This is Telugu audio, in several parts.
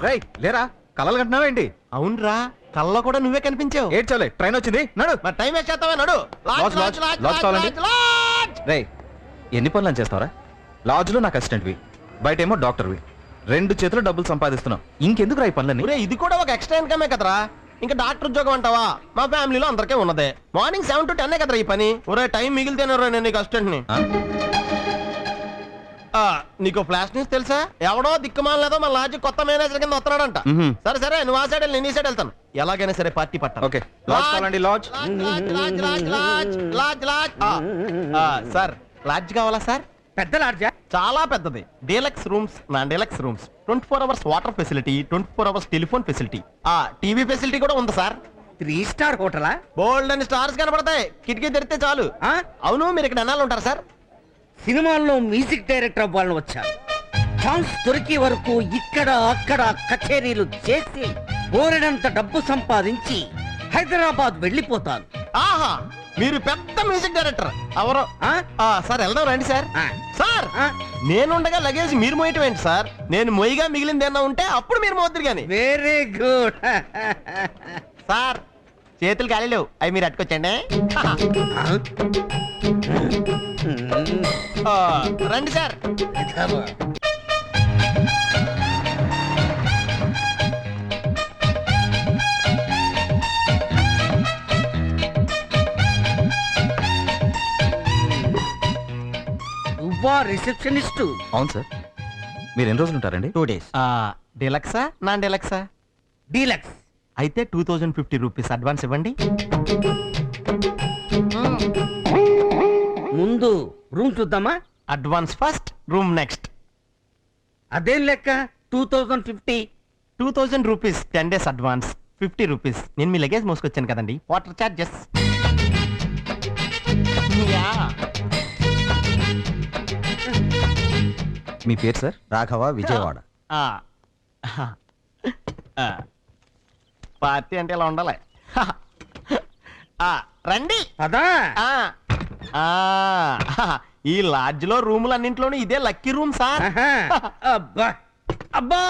రేయ్ లేరా, కలలు కంటున్నావేంటి? అవునరా, కళ్ళలో కూడా నువ్వే కనిపించావు. ఏడ్చోలే, ట్రైన్ వచ్చింది, నడు. మరి టైం వేస్ట్ చేస్తావా? నడు. రేయ్ ఎన్ని పనులు చేస్తావరా? లాడ్జ్ లో నాకు అసిస్టెంట్వి, బయటేమో డాక్టర్వి. 2 చేతులు డబ్బులు సంపాదిస్తున్నావు, ఇంకెందుకు రాయి పనులని? ఇది కూడా ఒక ఎక్స్ట్రా ఇన్కమే కదరా. ఇంకా డాక్టర్ ఉద్యోగం అంటావా? మా ఫ్యామిలీలో అందరికీ ఉన్నదే. మార్నింగ్ 7 to 10 కదరా ఈ పని. ఒరే టైం మిగిలితేనే నేను నీకు అసిస్టెంట్ ని. నీకు ఫ్లాష్ న్యూస్ తెలుసా? ఎవడో దిక్కుమాలేదో మన లాడ్జ్ కొత్త మేనేజర్ కింద వస్తున్నాడంట. సరే సరే, నువ్వు ఆ సైడ్ నేను ఈ సైడ్ వెళ్తాను. ఎలాగైనా సరే పార్టీ పట్టాలి. ఓకే, లాడ్జ్ కావాలండి. లాడ్జ్ సార్, లాడ్జ్ కావాలా సార్? పెద్ద లాడ్జా? చాలా పెద్దది. Deluxe rooms, non deluxe rooms, 24 hours water facility, 24 hours telephone facility, TV facility కూడా ఉంది సార్. 3 star హోటలా? బోల్డ్ అని స్టార్స్ కనబడతాయి, కిటికీ తెరిస్తే చాలు. అవును, మీరు ఇక్కడ ఎన్నాళ్ళు ఉంటారు సార్? సినిమాల్లో మ్యూజిక్ డైరెక్టర్ అవ్వాలని వచ్చాను. ఛాన్స్ దొరికే వరకు ఇక్కడ అక్కడ కచేరీలు చేసి బోరెడంత డబ్బు సంపాదించి హైదరాబాద్ వెళ్ళిపోతాను. ఆహా, మీరు పెద్ద మ్యూజిక్ డైరెక్టర్. ఎవరో సార్, వెళ్దాం రండి సార్. సార్, నేనుండగా లగేజ్ మీరు మోయటం ఏంటి సార్? నేను మొయ్యిగా మిగిలింది ఏమన్నా ఉంటే అప్పుడు మీరు మోద్దరు గాని. Very good. సార్, చేతులు ఖాళీ లేవు, అవి మీరు అట్టుకొచ్చండి. రండి సార్. రిసెప్షనిస్ట్? అవును సార్. మీరు ఎన్ని రోజులు ఉంటారండి? 2 days. డీలక్సా నాన్ డీలక్సా? డీలక్స్ అయితే 2050 రూపీస్ అడ్వాన్స్ ఇవ్వండి. ముందు రూమ్ చూద్దామా? Advance first, room next. అదేం లెక్క? 2050. 2000 రూపీస్ 10 days అడ్వాన్స్, 50 రూపీస్. నేను మీ లగేజ్ మోసుకొచ్చాను కదండి, వాటర్ చార్జెస్. మీ పేరు సార్? రాఘవ, విజయవాడ. పార్టీ అంటే ఇలా ఉండాలి. రండి. అదా ఈ లాడ్జ్ లో రూములు అన్నింటిలోనూ ఇదే లక్కీ రూమ్ సార్. అబ్బా అబ్బా,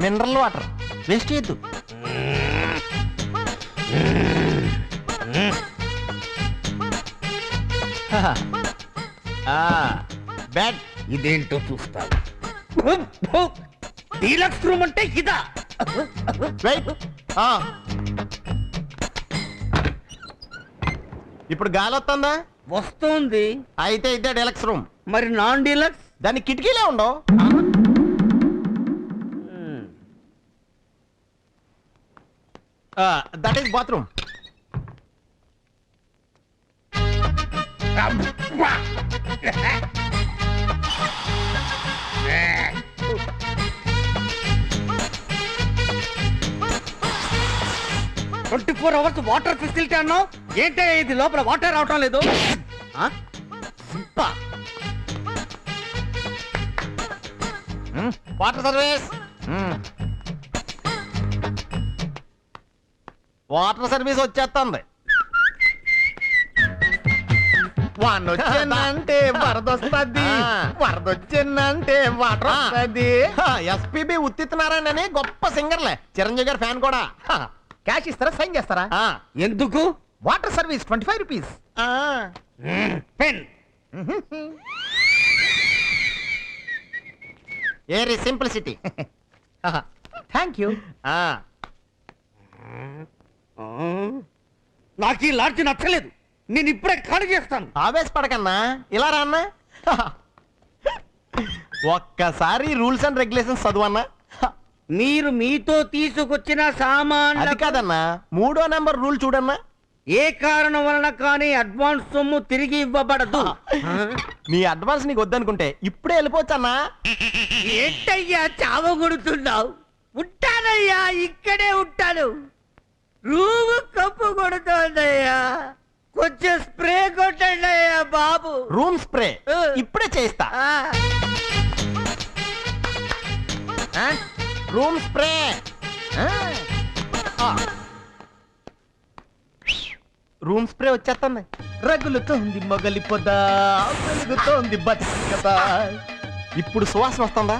మినరల్ వాటర్ వేస్ట్ చేయొద్దు. బెడ్ ఇదేంటో చూస్తాను. డీలక్స్ రూమ్ అంటే ఇదా? ఇప్పుడు గాలి వస్తుందా? వస్తుంది. అయితే ఇదే డీలక్స్ రూమ్. మరి నాన్ డీలక్స్? దానికి కిటికీలే ఉండవు. That is bathroom. Twenty hours water facility అన్నావు ఏంటే? ఇది లోపల వాటర్ రావటం లేదు. Water service. వాటర్ సర్వీస్ వచ్చేస్తుంది. వచ్చేనంటే వరదొస్తుంది, వరదొచ్చిందంటే వాటర్ వస్తుంది. ఎస్పీబీ ఉత్తిత్ నారాయణ అని గొప్ప సింగర్లే, చిరంజీవి గారి ఫ్యాన్ కూడా. క్యాష్ ఇస్తారా, సైన్ చేస్తారా? ఎందుకు? Water service 25 rupees. Pen. Eri simplicity. Thank you. నాకు ఈ లాడ్జి నచ్చలేదు, నేను ఇప్పుడే ఖాళీ చేస్తాను. ఆవేశపడకన్నా, ఇలా రా అన్నా. ఒక్కసారి రూల్స్ అండ్ రెగ్యులేషన్స్ చదువన్నా. మీరు మీతో తీసుకొచ్చిన సామాన్ అది కాదన్నా, 3వ నెంబర్ రూల్ చూడన్నా. ఏ కారణం వలన కానీ అడ్వాన్స్ సొమ్ము తిరిగి ఇవ్వబడదు. నీ అడ్వాన్స్ నీకు వద్దనుకుంటే ఇప్పుడే వెళ్ళిపోవచ్చన్నా. ఏంటయ్యా చావగొడుతున్నావు? ఉంటానయ్యా, ఇక్కడే ఉంటాను. రూము కప్పు కొడుతోందయ్యా, కొంచెం స్ప్రే కొట్టండి అయ్యా బాబు. రూమ్ స్ప్రే ఇప్పుడే చేస్తా. Room spray. రూమ్ స్ప్రే వచ్చేస్తుంది. రగులుతోంది మొగలి పొద వెలుగుతోంది బతికత. ఇప్పుడు సువాసన వస్తుందా?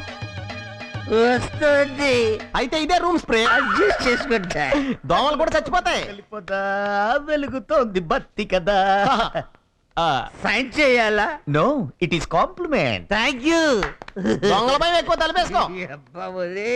వస్తుంది. అయితే ఇదే రూమ్ స్ప్రే. అడ్జస్ట్ చేసుకుంటా. దోమలు కూడా చచ్చిపోతాయి. మొగలి పొద వెలుగుతోంది బత్తి కదా. సైన్ చేయాలా? No, it is compliment. Thank you. దొంగల భయం ఎక్కువ, తలపేసుకో. అబ్బా ఒరే.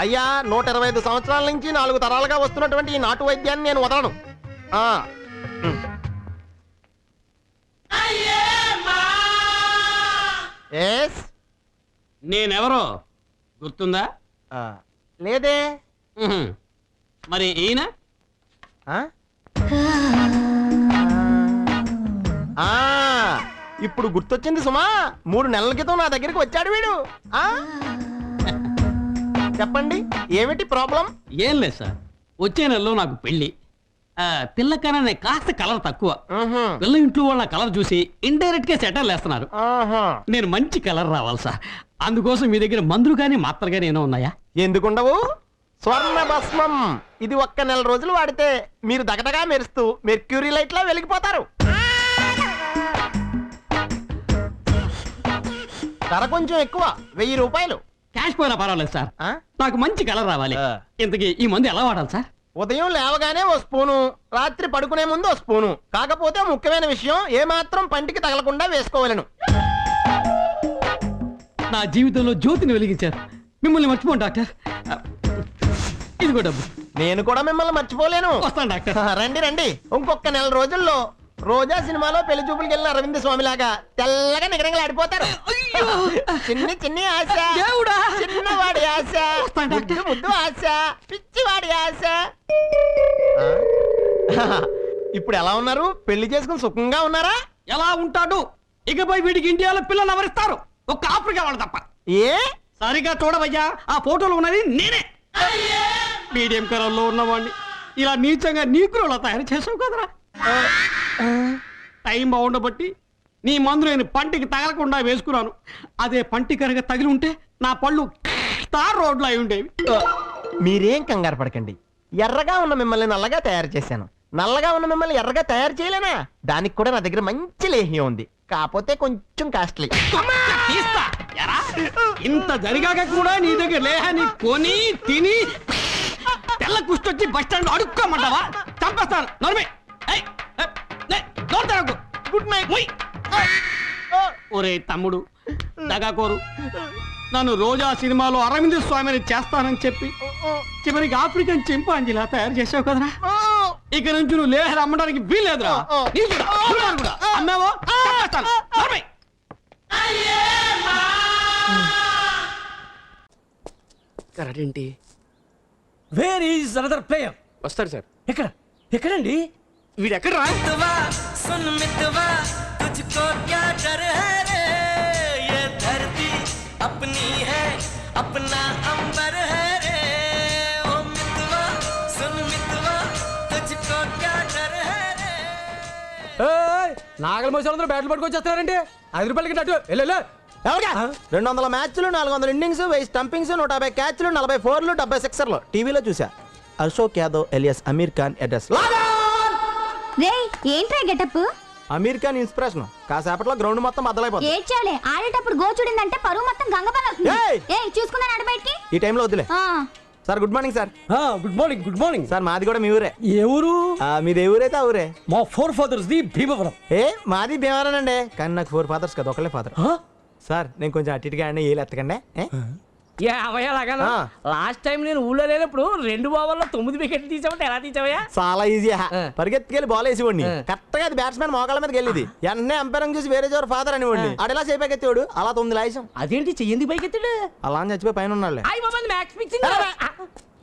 అయ్యా, 125 సంవత్సరాల నుంచి 4 తరాలుగా వస్తున్నటువంటి ఈ నాటు వైద్యాన్ని నేను వదలను. ఆ. Yes? నేనెవరో గుర్తుందా? లేదే. ఉహుం. మరి ఈయన ఆ? ఆ, ఇప్పుడు గుర్తొచ్చింది సుమా. 3 నెలల క్రితం నా దగ్గరికి వచ్చాడు వీడు. ఆ? చెప్పండి, ఏమిటి ప్రాబ్లం? ఏం లేదు సార్, వచ్చే నెలలో నాకు పెళ్లి. పిల్ల కన్నా కాస్త కలర్ తక్కువ. పిల్ల ఇంట్లో వాళ్ళ కలర్ చూసి ఇండైరెక్ట్ గా సెటర్ వేస్తున్నారు. నేను మంచి కలర్ రావాలి సార్. అందుకోసం మీ దగ్గర మందులు కానీ మాత్రలు కానీ ఏమో ఉన్నాయా? ఎందుకుండవు? స్వర్ణ భస్మం. ఇది ఒక్క నెల రోజులు వాడితే మీరు దగదగా మెరుస్తూ మెర్క్యూరీ లైట్ లా వెలిగిపోతారు. ధర కొంచెం ఎక్కువ, 1000 రూపాయలు. క్యాష్ పోయినా పర్వాలేదు సార్, ఆ? నాకు మంచి కలర్ రావాలి. ఇంతకీ ఈ మందు ఎలా వాడాలి సార్? ఉదయం లేవగానే ఓ స్పూను, రాత్రి పడుకునే ముందు ఓ స్పూను. కాకపోతే ముఖ్యమైన విషయం, ఏమాత్రం పంటికి తగలకుండా వేసుకోవాలను. నా జీవితంలో జ్యోతిని వెలిగించారు. మిమ్మల్ని మర్చిపోండి డాక్టర్. ఇదిగో డబ్బు. నేను కూడా మిమ్మల్ని మర్చిపోలేను. వస్తాను డాక్టర్. రండి రండి. ఇంకొక నెల రోజుల్లో రోజా సినిమాలో పెళ్లి చూపులకు వెళ్ళిన అరవింద్ స్వామి లాగా తెల్లగా నిగరంగలాడిపోతారు. చిన్ని చిన్ని ఆశ, దేవుడా! చిన్నవాడి ఆశ, వస్తాను డాక్టర్. ముద్దు ముద్దు ఆశ, పిచ్చివాడి ఆశ. ఇప్పుడు ఎలా ఉన్నారు? పెళ్లి చేసుకుని సుఖంగా ఉన్నారా? ఎలా ఉంటాడు? ఇకపై వీడికి ఇండియాలో పిల్లలు ఎవరిస్తారు? ఒక్క ఆఫ్రికా వాళ్ళు తప్ప. ఏ? సరిగా చూడవయ్యా, ఆ ఫోటోలో ఉన్నది నేనే. మీడియం కలర్ లో ఉన్నవాడిని ఇలా నీచంగా నీకులా తయారు చేసావు కదరా. టైం బాగుండబట్టి నీ మందు నేను పంటికి తగలకుండా వేసుకున్నాను. అదే పంటి కనుక తగిలి ఉంటే నా పళ్ళు తార్ రోడ్లు అయి ఉండేవి. మీరేం కంగారు పడకండి. ఎర్రగా ఉన్న మిమ్మల్ని నల్లగా తయారు చేశాను. నల్లగా ఉన్న మిమ్మల్ని ఎర్రగా తయారు చేయలేనా? దానికి కూడా నా దగ్గర మంచి లేహ్యం ఉంది, కాకపోతే కొంచెం కాస్ట్లీ. తీస్తా ఎరా? ఇంత జరిగాక కూడా నీ దగ్గర లేహాన్ని కొని తిని తెల్ల కుష్టొచ్చి బస్ స్టాండ్ అడుక్కోమంటావా? చంపేస్తాను. నోర్మే. Good night. ఒరే తమ్ముడు దగాకోరు, నన్ను రోజా సినిమాలో అరవింద్ స్వామిని చేస్తానని చెప్పి చివరికి ఆఫ్రికన్ చింపాంజీలా తయారు చేసావు కదరా. ఇక నుంచి నువ్వు లేహర్ అమ్మడానికి వీల్లేదురా. అమ్మావో ఏంటి? Where is another player? వస్తాడు సార్. ఎక్కడ ఎక్కడండి? వీడు ఎక్కడ రా? నాగల మోసాలందరూ బ్యాట్లు పట్టుకొచ్చేస్తున్నారండి. 5 రూపాయలకి నటు వెళ్ళు. ఎవరికా? 200 మ్యాచ్లు, 400 ఇన్నింగ్స్, 1000 స్టంపింగ్స్, 150 క్యాచ్లు, 40 ఫోర్లు, 70 సిక్సర్లు. టీవీలో చూసా. Ashok Yadav alias Aamir Khan address. ఏంట్రా గెటప్? అమీర్ ఖాన్ ఇన్స్పిరేషన్. కాసేపట్లో గ్రౌండ్ మొత్తం బద్దలైపోతుంది. ఏడ్చాలే, ఆడేటప్పుడు గోచుడిందంటే పరువు మొత్తం గంగబల్. ఏయ్! చూసుకున్నాను అటు బయటికి. ఈ టైంలో వద్దులే. Sir good morning sir. Good morning. Good morning sir. మాది కూడా మీ ఊరే. ఏ ఊరు? మీది ఏ ఊరైతే ఆ ఊరే. మా 4 fathers ది భీమవరం. మాది భీమవరనండి, కానీ నాకు 4 ఫాదర్స్ కదా, ఒకళ్ళే ఫాదర్. సార్ నేను కొంచెం అటు ఇటుగా అండి, ఏలు ఎత్తకండి. లాస్ట్ టైం నేను ఊళ్ళో లేనప్పుడు 2 ఓవర్లో 9 వికెట్లు తీసామంటే ఎలా తీసావయ్యా? చాలా ఈజీ. పరిగెత్తుకెళ్ళి బాల్ వేసివ్వండి. కరెక్ట్ గా అది బ్యాట్స్మెన్ మోకాళ్ళ మీదకి వెళ్ళింది. వెంటనే అంపైరింగ్ చూసి వేరే జోరు ఫాదర్ అనివ్వండి. అడలా చేపకెత్తాడు. అలా 9 లాయిసం. అదేంటి చెయ్యింది పైకెత్తాడు? అలా అని చచ్చిపోయి పైన ఉన్నాడులే.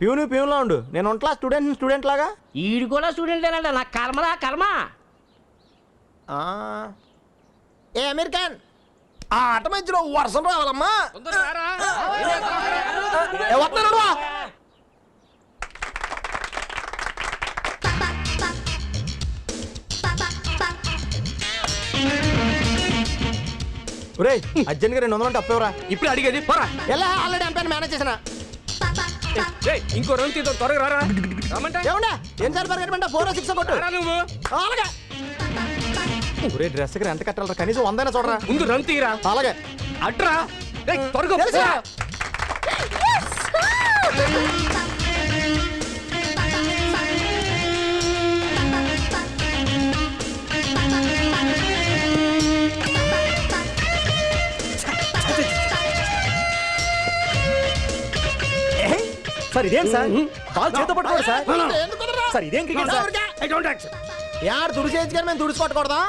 ప్యూన్ లో ఉండు. నేను ఒంట్లా స్టూడెంట్ లాగా. ఈడు కూడా స్టూడెంట్ నాకు కర్మరా కర్మ. ఏ అమీర్ ఖాన్, ఆ ఆట మధ్యలో వర్షం రావాలమ్మా. వస్తున్నాడు. ఒరేయ్ అర్జెంట్ గా 200 అంటే అప్పేవరా. ఇప్పుడు అడిగేది పోరా. ఎలా ఆల్రెడీ అంతా మేనేజ్ చేసిన. ఏయ్, ఇంకో రౌండ్ తీద్దాం, త్వరగా రారా. రమ్మంటే ఏమండే ఎన్నిసార్లు పరిగెట్టమంటే 4 6 కొట్టు. రారా నువ్వు. అలాగే. ఒరే డ్రెస్ కి ఎంత కట్టాలరా, కనీసం 100 చూడరా. ముందు రౌండ్ తీరా. అలాగే. అట్రా. ఏయ్, త్వరగా తెలుసా? పోరా. సార్ ఇదేం సార్ బాల్ చేత పట్టుకోండి సార్. ఎందుకు కుదరరా? సార్ ఇదేం cricket sir? I don't accept. యార్ దుడిసేజ్ కానీ మేము దుడిసిపట్టకూడదా?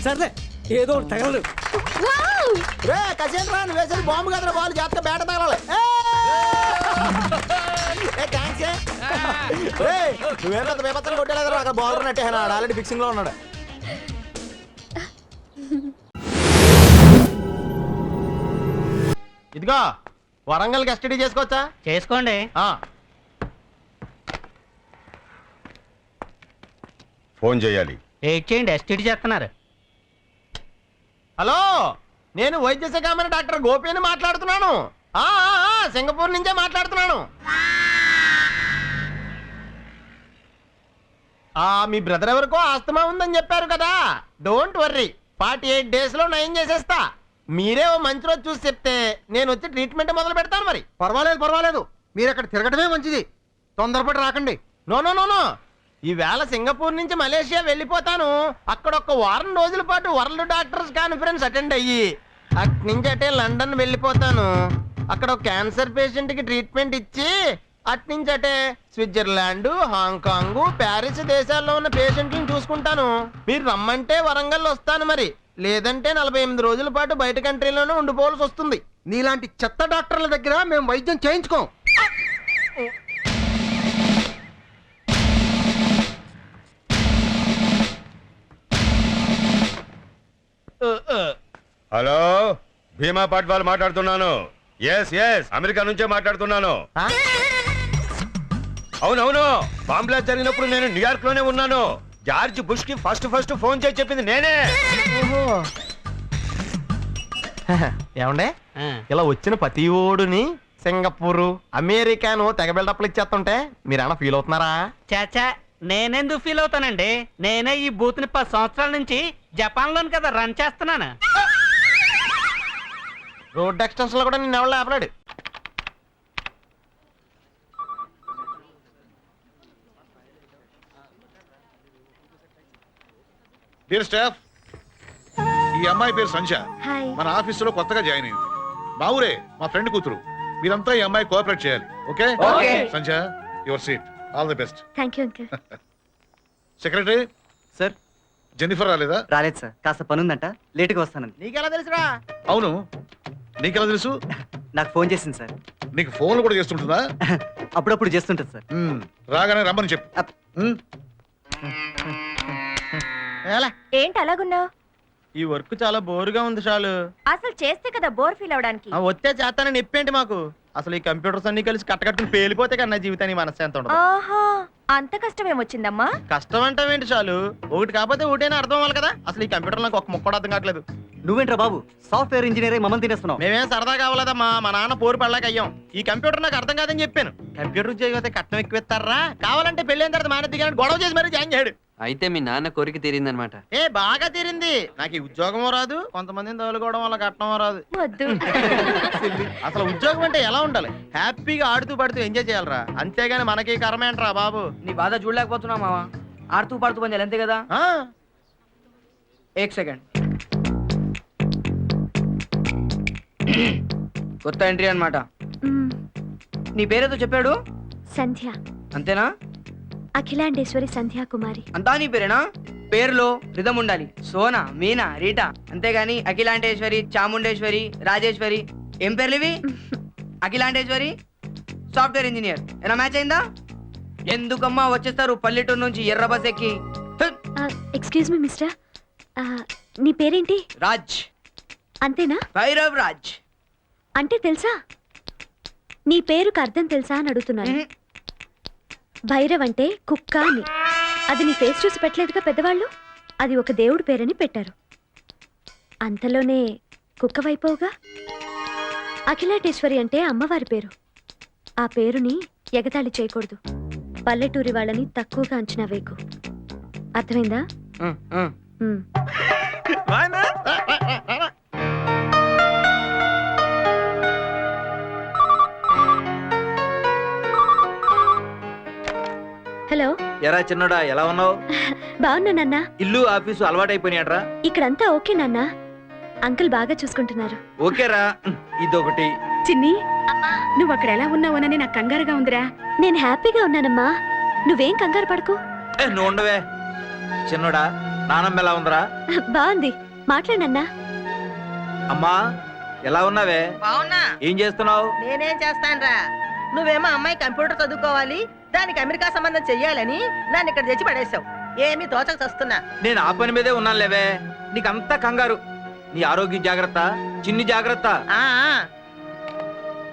సర్లే ఏదో ఒకటి తగలదు. రే కసేంద్రా నువ్వు వేసేది బాంబు కదరా, బాల్ జాగ్రత్త బ్యాట తగలాలి. నువ్వేం బేపత్రం కొట్టేలేదు, అక్కడ బౌలర్ నట్టేనా ఆల్రెడీ ఫిక్సింగ్ లో ఉన్నాడు. ఇదిగో వరంగల్ కస్టడీ చేసుకోవచ్చా? చేసుకోండి. ఫోన్ చేయాలి. వెయిట్ చేయండి, ఎస్టీడీ చేస్తున్నారు. హలో, నేను వైద్య శాఖ మంత్రి డాక్టర్ గోపిని మాట్లాడుతున్నాను. సింగపూర్ నుంచే మాట్లాడుతున్నాను. మీ బ్రదర్ ఎవరికో ఆస్తమా ఉందని చెప్పారు కదా. డోంట్ వర్రీ, 48 days లో నయం చేసేస్తా. మీరే ఓ మంచి రోజు చూసి చెప్తే నేను వచ్చి ట్రీట్మెంట్ మొదలు పెడతాను. మరి పర్వాలేదు మీరు అక్కడ తిరగడమే మంచిది, తొందరపడి రాకండి. నో ఈవేళ సింగపూర్ నుంచి మలేషియా వెళ్ళిపోతాను. అక్కడ ఒక వారం రోజుల పాటు వరల్డ్ డాక్టర్స్ కాన్ఫరెన్స్ అటెండ్ అయ్యి అట్నుంచి అటే లండన్ వెళ్ళిపోతాను. అక్కడ ఒక క్యాన్సర్ పేషెంట్ కి ట్రీట్మెంట్ ఇచ్చి అట్నుంచి అటే స్విట్జర్లాండ్, హాంకాంగ్, ప్యారిస్ దేశాల్లో ఉన్న పేషెంట్లను చూసుకుంటాను. మీరు రమ్మంటే వరంగల్ వస్తాను, మరి లేదంటే 48 రోజుల పాటు బయట కంట్రీలోనే ఉండిపోవాల్సి వస్తుంది. నీలాంటి చెత్త డాక్టర్ల దగ్గర మేము వైద్యం చేయించుకోం. హలో, భీమా పాట్వాల్ మాట్లాడుతున్నాను. ఎస్ అమెరికా నుంచే మాట్లాడుతున్నాను. అవునవును, బాంబ్లాస్ట్ జరిగినప్పుడు నేను న్యూయార్క్ లోనే ఉన్నాను. జార్జ్ బుష్ కి ఫస్ట్ ఫోన్ చేసి చెప్పింది నేనే. ఏమండే ఇలా వచ్చిన ప్రతి ఓడుని సింగపూర్, అమెరికాను తెగ బిల్డప్లు ఇచ్చేస్తుంటే మీరేమన్నా ఫీల్ అవుతున్నారా? చాచా, నేనెందుకు ఫీల్ అవుతానండి? నేనే ఈ బూత్ ని 10 సంవత్సరాల నుంచి జపాన్ లోని కదా రన్ చేస్తున్నాను. రోడ్ ఎక్స్టెన్షన్ లో కూడా నిన్న ఎవరు లేపలేడు. డియర్ స్టాఫ్, ఈ అమ్మాయి పేరు సంధ్య. హాయ్. మన ఆఫీసులో కొత్తగా జాయిన్ అయింది. మా ఊరే, మా ఫ్రెండ్ కూతురు. మీరంతా ఈ అమ్మాయి కోఆపరేట్ చేయాలి. Okay Sandhya, your seat. All the best. Thank you uncle. Secretary sir Jennifer రాలేదా? రాలేదు సార్, కాస్త పని ఉందంట, లేటుగా వస్తానండి. నీకెలా తెలుసురా? అవును, నీకెలా తెలుసు? నాకు ఫోన్ చేసింది సార్. నీకు ఫోన్లు కూడా చేస్తుంటుందా? అప్పుడప్పుడు చేస్తుంటది సార్. రాగానే రమ్మని చెప్పు. మ్మ్. ఏంటి అలాగున్నావు? ఈ వర్క్ చాలా బోరుగా ఉంది. చాలు అసలు చేస్తే కదా బోర్ ఫీల్ అవడానికి. వచ్చే చేస్తానని నిప్పేంటి మాకు? అసలు ఈ కంప్యూటర్స్ అన్ని కలిసి కట్టకట్టుకుని పేలిపోతే కన్నా జీవితానికి మనశ్శాంతి ఉండదు. ఆహా, అంత కష్టం ఏమొచ్చిందమ్మా? కష్టం అంటావేంటి? చాలు ఒకటి కాకపోతే ఒకటైనా అర్థం అవ్వాలి కదా. అసలు ఈ కంప్యూటర్ నాకు ఒక ముక్క కూడా అర్థం కావట్లేదు. నువ్వేంట్రా బాబు, సాఫ్ట్వేర్ ఇంజనీర్ అయి మమ్మల్ని తినేస్తున్నావు. మేమేం సరదా కావాలదమ్మా, మా నాన్న పోరు పడలేక అయ్యాం. ఈ కంప్యూటర్ నాకు అర్థం కాదని చెప్పాను. కంప్యూటర్ ఉద్యోగం అయితే కట్నం ఎక్కువ కావాలంటే పెళ్ళైన తర్వాత మానే దిగాను గొడవ చేసి మరీ జాయిన్ చేయడు. అయితే మీ నాన్న కోరిక తీరిందనమాట. ఏ బాగా తీరింది. నాకు ఈ ఉద్యోగం రాదు, కొంతమందిని తగులుకోవడం వల్ల కట్నం రాదు. వద్దు. అసలు ఉద్యోగం అంటే ఎలా ఉండాలి? హ్యాపీగా ఆడుతూ పడుతూ ఎంజాయ్ చేయాలరా, అంతేగాని మనకి కర్మేంట్రా బాబు. నీ బాధ చూడలేకపోతున్నా మావా. ఆడుతూ పాడుతూ పని చేయాలి, అంతే కదా. एक सेकंड. కొత్త ఎంట్రీ అన్నమాట. నీ పేరేదో చెప్పాడు? సంధ్య. అంతేనా? అఖిలాండేశ్వరి సంధ్యా కుమారి. అంతా నీ పేరేనా? పేరులో రిధం ఉండాలి. సోనా, మీనా, రీటా, అంతేగాని అఖిలాండేశ్వరి, చాముండేశ్వరి, రాజేశ్వరి ఏం పేర్లు ఇవి? Akhilandeshwari software engineer. ఏనా మ్యాచ్ అయిందా? ఎందుకమ్మా వచ్చేస్తారు పల్లెటూరు నుంచి ఎర్ర బస్ ఎక్కి? ఎక్స్క్యూజ్ మీ మిస్టర్, నీ పేరేంటి? రాజ్. అంతేనా? భైరవ్ రాజ్. అంటే తెలుసా? నీ పేరుకు అర్థం తెలుసా అని అడుగుతున్నాను. భైరవ్ అంటే కుక్క అని. అది నీ ఫేస్ చూసి పెట్టలేదుగా పెద్దవాళ్ళు. అది ఒక దేవుడి పేరని పెట్టారు. అంతలోనే కుక్కవైపోవుగా. అఖిలాటేశ్వరి అంటే అమ్మవారి పేరు. ఆ పేరుని ఎగతాళి చేయకూడదు. పల్లెటూరి వాళ్ళని తక్కువగా అంచనా వేయకు. అర్థమైందా? ఉమ్. హలో, ఎరా చిన్నోడా ఎలా ఉన్నావు? బాగున్నా నాన్న. ఇల్లు ఆఫీసు అలవాటైపోయినాడ్రా? ఇక్కడంతా ఓకే నాన్న. అంకుల్ బాగా చూసుకుంటున్నారు. ఓకేరా, ఇదొకటి. చిన్ని, నువ్వు అక్కడ ఎలా ఉన్నావోనని నాకు కంగారుగా ఉందిరా. నేను హ్యాపీగా ఉన్నానమ్మా, నువ్వేం కంగారు పడకు. నువ్వు ఉండవే. చిన్నోడా, నానమ్మ ఎలా ఉందిరా? బాగుంది, మాట్లాడన్నా. అమ్మా ఎలా ఉన్నావే? బావున్నా. ఏం చేస్తున్నావు? నేనేం చేస్తానురా, నువ్వేమో అమ్మాయి కంప్యూటర్ చదువుకోవాలి, దానికి అమెరికా సంబంధం చెయ్యాలని నన్ను ఇక్కడ తెచ్చి పడేసావు. ఏమీ తోచక చస్తున్నా. నేను ఆ పని మీదే ఉన్నాను లేవే. నీకంతా కంగారు. నీ ఆరోగ్యం జాగ్రత్త, చిన్ని జాగ్రత్త.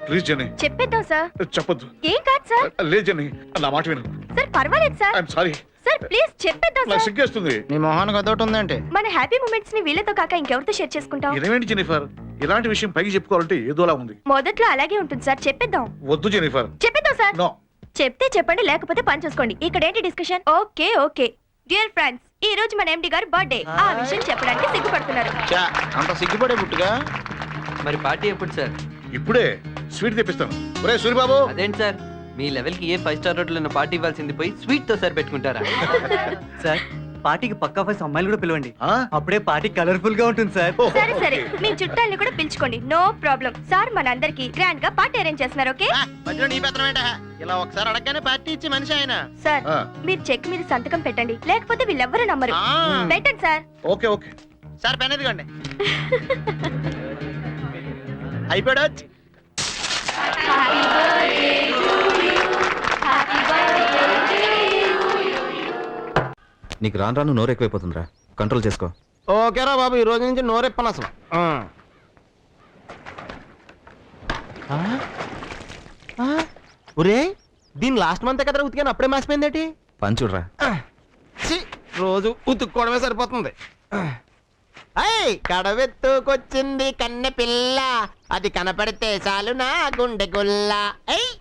Please Jenny. చెప్పేద్దాం సార్. చెప్పొద్దు. ఏం కాదు సార్. లేదు జెనీ, నా మాట విను. సార్ పర్వాలేదు sir. I'm sorry. Sir please చెప్పేద్దాం నాకు సార్. సిగ్గేస్తుంది. నీ మొహానికి అదొకటి ఉందంటే. మన హ్యాపీ మూమెంట్స్ ని వీళ్ళతో కాక ఇంకెవరితో షేర్ చేసుకుంటాం? ఇదేంటి జెనిఫర్, ఇలాంటి విషయం పైకి చెప్పుకోవాలంటే ఏదోలా ఉంది. మొదట్లో అలాగే ఉంటుంది సార్, చెప్పేద్దాం. వద్దు జెనిఫర్. చెప్పేద్దాం సార్. నో. చెప్తే చెప్పండి, లేకపోతే పని చూసుకోండి. ఇక్కడ ఏంటి discussion? Okay okay. Dear friends, ఈ రోజు మన ఎండి గారు బర్త్డే. ఆ విషయం చెప్పడానికి సిగ్గుపడుతున్నారు. చా, అంత సిగ్గుపడే పుట్టుగా. మరి పార్టీ ఎప్పుడు సార్? ఇప్పుడే స్వీట్ తెప్పిస్తాను. ఒరే సూరిబాబు. అదేంటి సార్, మీ లెవెల్ కి ఏ 5 స్టార్ హోటల్ పార్టీ ఇవ్వాల్సింది పోయి స్వీట్ తో సార్ పెట్టుకుంటారా? సార్ పార్టీకి పక్కా 5 అమ్మాయిలు కూడా పిలవండి. ఆ? అప్పుడే పార్టీ కలర్ఫుల్ గా ఉంటుంది సార్. సరే సరే, మీ చుట్టాలని కూడా పిలుచుకోండి, నో ప్రాబ్లం. సార్ మనందరికి గ్రాండ్ గా పార్టీ అరేంజ్ చేస్తున్నారు. ఓకే మధ్యలో నీ పెత్తనం ఏంటా? ఇలా ఒకసారి అడగగానే పార్టీ ఇచ్చి మనిషి ఆయన. సార్, ఆ. మీరు చెక్ మీద సంతకం పెట్టండి, లేకపోతే వీళ్ళెవ్వరూ నమ్మరు. ఆ. పెట్టండి sir. Okay okay. Sir pen ఎదుగండి. అయిపోయాడు. నీకు రాను రాను నోరు ఎక్కువైపోతుందిరా, కంట్రోల్ చేసుకో. ఓకేరా బాబు, ఈ రోజు నుంచి నోరెప్పను అసలు. ఒరే, దీని లాస్ట్ మంత్ కదరా ఉతికాను, అప్పుడే మాసిపోయిందేటి? పని చూడరా. ఛీ, రోజు ఉతుక్కోవడమే సరిపోతుంది. అయ్ కడవెత్తుకొచ్చింది కన్నె పిల్ల, అది కనపడితే చాలు నా గుండె గుల్ల. ఏయ్!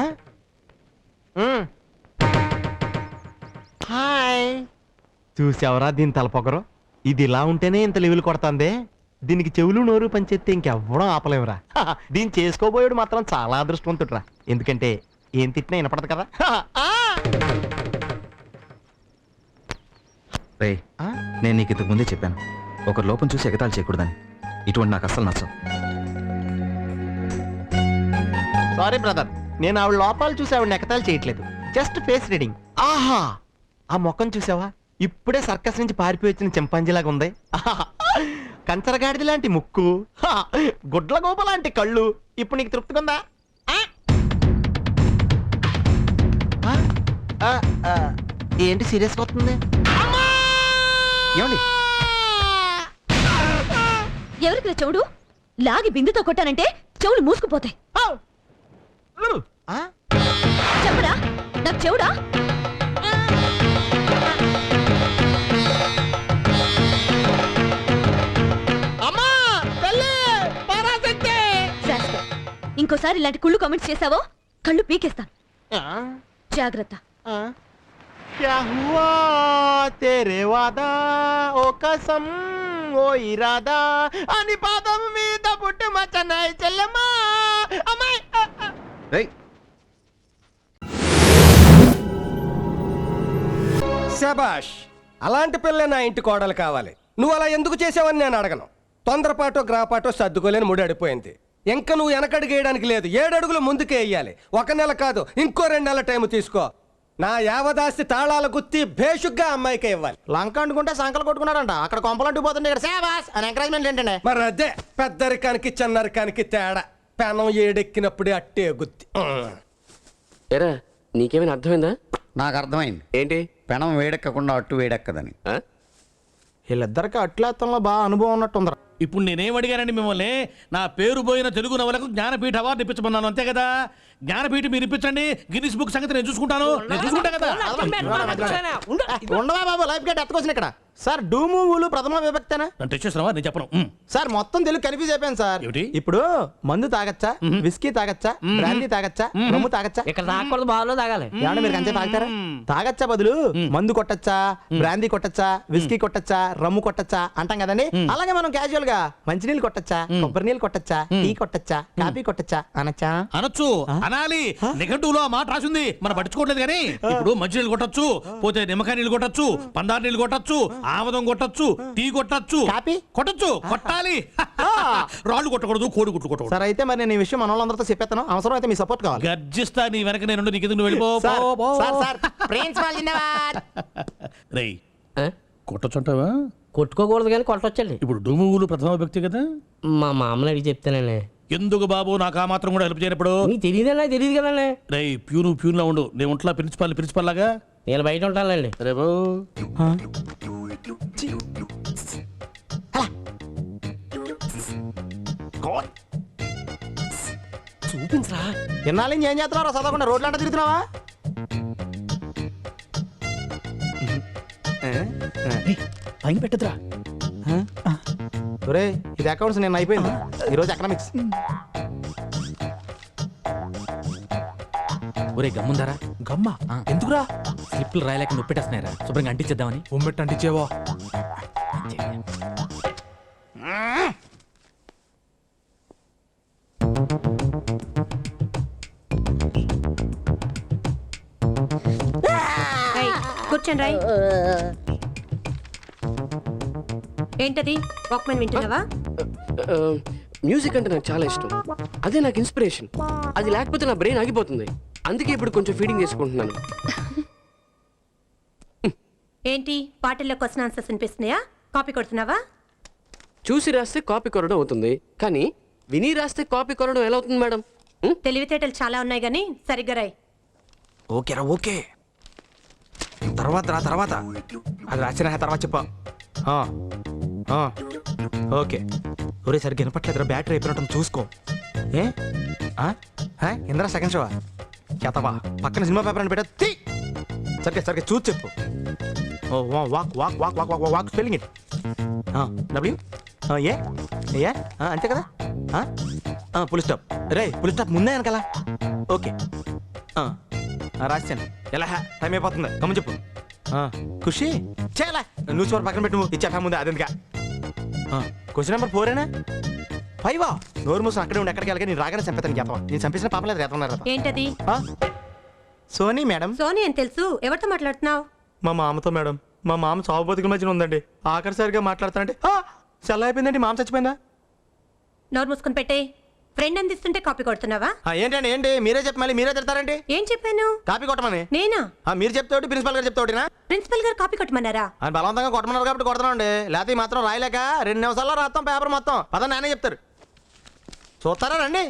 ఆ? హాయ్. చూసావరా దీని తలపొగరు? ఇది ఇలా ఉంటేనే ఇంత లెవెల్ కొడుతుంది. దీనికి చెవులు నోరు పనిచేస్తే ఇంకెవ్వడం ఆపలేవురా. దీన్ని చేసుకోబోయాడు మాత్రం చాలా అదృష్టవంతుడురా, ఎందుకంటే ఏం తిట్టినా వినపడదు కదా. రే, నేను నీకు ఇంతకు ముందే చెప్పాను, ఒకరి లోపం చూసి ఎగతాళి చేయకూడదని. ఇటువంటి నాకు అస్సలు నచ్చం. సారీ బ్రదర్, నేను ఆవిడ లోపాలు చూసి ఆవిడ నెకతాలు చేయట్లేదు, జస్ట్ ఫేస్ రీడింగ్. ఆహా, ఆ మొక్కం చూసావా? ఇప్పుడే సర్కస్ నుంచి పారిపోయి వచ్చిన చింపాంజీలాగా ఉంది. కంచరగాడిది లాంటి ముక్కు, గుడ్ల గోప లాంటి కళ్ళు. ఇప్పుడు నీకు తృప్తిగా ఉందా? ఏంటి సీరియస్గా వస్తుంది? ఏమండి? ఎవరికి చెవుడు లాగి బిందుతో కొట్టానంటే చెవులు మూసుకుపోతాయి. చెప్పడా నాకు చెవుడా? శాస్త్రం, ఇంకోసారి ఇలాంటి కుళ్ళు కామెంట్స్ చేసావో కళ్ళు పీకేస్తాను, జాగ్రత్త. क्या हुआ तेरे वादा ओ कसम ओ इरादा అని పాదం మీద పుట్టి మచ్చనాయి చెల్లెమ్మా అమ్మాయి. రేయ్, శబాష్, అలాంటి పిల్ల నా ఇంటి కోడలు కావాలి. నువ్వు అలా ఎందుకు చేసావని నేను అడగను. తొందరపాటో గ్రాపాటో సర్దుకోలేని ముడడిపోయింది. ఇంకా నువ్వు వెనకడుగేయడానికి లేదు, 7 అడుగులు ముందుకే వేయాలి. 1 నెల కాదు, ఇంకో 2 నెలల టైం తీసుకో. నా యావదాస్తి తాళాల గుత్తి భేషుగ్గా అమ్మాయికే ఇవ్వాలి. లంక అంటుకుంటే సంకలు కొట్టుకున్నాడంట, అక్కడ కొంపలంటూ పోతుంది, ఇక్కడ సేవాస్ అని ఎంకరేజ్మెంట్ ఏంటండి? మరి అదే పెద్దరికానికి చిన్నరికానికి తేడా. పెనం ఏడెక్కినప్పుడే అట్టే గుత్తి. ఎరా నీకేమైనా అర్థమైందా? నాకు అర్థమైంది. ఏంటి? పెనం వేడెక్కకుండా అట్టు వేడెక్కదని. వీళ్ళిద్దరికి అట్లేత్తంలో బాగా అనుభవం ఉన్నట్టుందరా. ఇప్పుడు నేనేం అడిగానండి మిమ్మల్ని? నా పేరు పోయిన తెలుగు నవలకు జ్ఞానపీఠ అవార్డు ఇప్పించమన్నాను, అంతే కదా? జ్ఞానపీఠ మీరు ఇప్పించండి, గిన్నిస్ బుక్ సంగతి నేను చూసుకుంటాను. నేను చూసుకుంటా కదా. ఉండవా బాబు, లైఫ్ గేట్ ఎత్తుకొచ్చిన ఇక్కడ. సార్ డూము ఊలు ప్రథమ విభక్తేనా? నన్ను టెస్ట్ చేస్తున్నావా? నేను చెప్పను. సార్ మొత్తం తెలుగు కన్ఫ్యూజ్ అయిపోయాను సార్. ఏమిటి? ఇప్పుడు మందు తాగచ్చా, విస్కీ తాగచ్చా, బ్రాందీ తాగచ్చా, రమ్ము తాగచ్చా? ఇక్కడ తాగకూడదు, బాగా తాగాలి. ఏమన్నా మీరు కంచె తాగుతారా? తాగచ్చా బదులు మందు కొట్టచ్చా, బ్రాందీ కొట్టచ్చా, విస్కీ కొట్టచ్చా, రమ్ము కొట్టచ్చా అంటాం కదండి. అలాగే మనం క్యాజువల్ గా మంచినీళ్ళు కొట్టచ్చా, కొబ్బరి నీళ్ళు కొట్టచ్చా, టీ కొట్టచ్చా, కాఫీ కొట్టచ్చా అనొచ్చా? అనొచ్చు, అనాలి. నిఘంటువులో ఆ మాట రాసింది, మనం పట్టించుకోవట్లేదు. కానీ ఇప్పుడు మంచినీళ్ళు కొట్టొచ్చు, పోతే నిమ్మకాయ నీళ్ళు కొట్టొచ్చు, పందారు నీళ్ళు కొట్టొచ్చు, ఆమదం కొట్టొచ్చు, టీ కొట్టొచ్చు, కాపీ కొట్టొచ్చు, కొట్టాలి. రాళ్ళు కొట్టకూడదు, కోడి గుట్లు కొట్టకూడదు. సార్ అయితే మరి నేను ఈ విషయం మన వాళ్ళందరితో చెప్పేస్తాను. అవసరం అయితే మీ సపోర్ట్ కావాలి. గర్జిస్తా నీ వెనక నేను నీకు ఎందుకు వెళ్ళిపో. సార్, సార్, సార్, ప్రిన్సిపాల్ జిందాబాద్. రేయ్ కొట్టొచ్చుంటావా? కొట్టుకోకూడదు కానీ కొట్టొచ్చండి. ఇప్పుడు డుమువులు ప్రథమ వ్యక్తి కదా. మా మామని అడిగి చెప్తానండి. ఎందుకు బాబు నాకు ఆ మాత్రం కూడా హెల్ప్ చేయనప్పుడు? మీకు తెలియదన్నా, తెలియదు కదండి. రేయ్ ప్యూన్ లా ఉండు, నేను ఒంట్లో ప్రిన్సిపాల్ లాగా. నేను బయట ఉంటానండి. రేపు చూపించరా. ఎన్నాళ్ళు ఏం చేస్తున్నారా? చదవకుండా రోడ్లు అంట తిరుగుతున్నావా? పైన పెట్టదురా. ఒరే ఇది అకౌంట్స్, నేను అయిపోయింది ఈరోజు ఎకనామిక్స్. ఒరే గమ్ముందారా. గమ్మా ఎందుకురా? స్లిప్లు రాయలేక నొప్పెట్టేస్తున్నారా? శుభ్రంగా అంటించేద్దామని. ఉమ్మెట్టు అంటించేవో. కూర్చోండి రాయ్. ఏంటది వాక్మెన్ వింటున్నావా? మ్యూజిక్ అంటే నాకు చాలా ఇష్టం. అదే నాకు ఇన్స్పిరేషన్. అది లేకపోతే నా బ్రెయిన్ ఆగిపోతుంది. అందుకే ఇప్పుడు కొంచెం ఫీడింగ్ చేసుకుంటున్నాను. ఏంటి పాటల్లో క్వశ్చన్ ఆన్సర్స్ వినిపిస్తున్నాయా? కాపీ కొడుతున్నావా? చూసి రాస్తే కాపీ కొరడం అవుతుంది, కానీ విని రాస్తే కాపీ కొరడం ఎలా అవుతుంది మేడం? తెలివితేటలు చాలా ఉన్నాయి కానీ సరిగ్గా రాయ్. ఓకేరా ఓకే. తర్వాత అది రాసిన తర్వాత చెప్పా. ఓకే. ఒరే సరిగ్గా వినపట్లేదురా, బ్యాటరీ అయిపోయినట్టు చూసుకో. ఏ ఇంద్రా సెకండ్ షోవా చేతవా? పక్కన సినిమా పేపర్ అని పెట్టా. సరిగ్గా చూసి చెప్పు. ఓ walk walk walk walk walk walk spelling it. W A A అంతే కదా. పులి స్టాప్. రే పులి స్టాప్ ముందే వెనకాల. ఓకే రాశాను. ఎలా టైం అయిపోతుంది కమ్మ చెప్పు. ఖుషి చేయాలా? న్యూస్ పేపర్ పక్కన పెట్టు. ఇచ్చా ముందే అదెందుక. క్వశ్చన్ నెంబర్ 4 5 నోరు మూసిన అక్కడే ఉండి ఎక్కడికి వెళ్ళగా నేను రాగానే చంపేతాను. చెప్పవా? నేను చంపేసిన పాపలేదు ఎత్తన్నారు. ఏంటది? Sony madam. సోనీ అని తెలుసు. ఎవరితో మాట్లాడుతున్నావు? మా మామతో మేడం. మా మామ చావు బతుకుల మధ్యన ఉందండి. ఆఖరిసారిగా మాట్లాడుతానంటే చల్ల అయిపోయిందండి. మామ చచ్చిపోయిందా? నోరు మూసుకొని పెట్టే. ఫ్రెండ్ అందిస్తుంటే కాపీ కొడుతున్నావా? ఏంటండి ఏంటి మీరే చెప్పి మళ్ళీ మీరే తిడతారండి. ఏం చెప్పాను? కాపీ కొట్టమని. నేనా? మీరు చెప్తే ప్రిన్సిపల్ గారు చెప్తే ప్రిన్సిపల్ గారు కాపీ కొట్టమన్నారా? ఆయన బలవంతంగా కొట్టమన్నారు కాబట్టి కొడుతున్నాండి. లేకపోతే మాత్రం రాయలేక 2 నిమిషాల్లో రాస్తాం పేపర్ మొత్తం. పద నానే చెప్తారు. చూస్తారా రండి.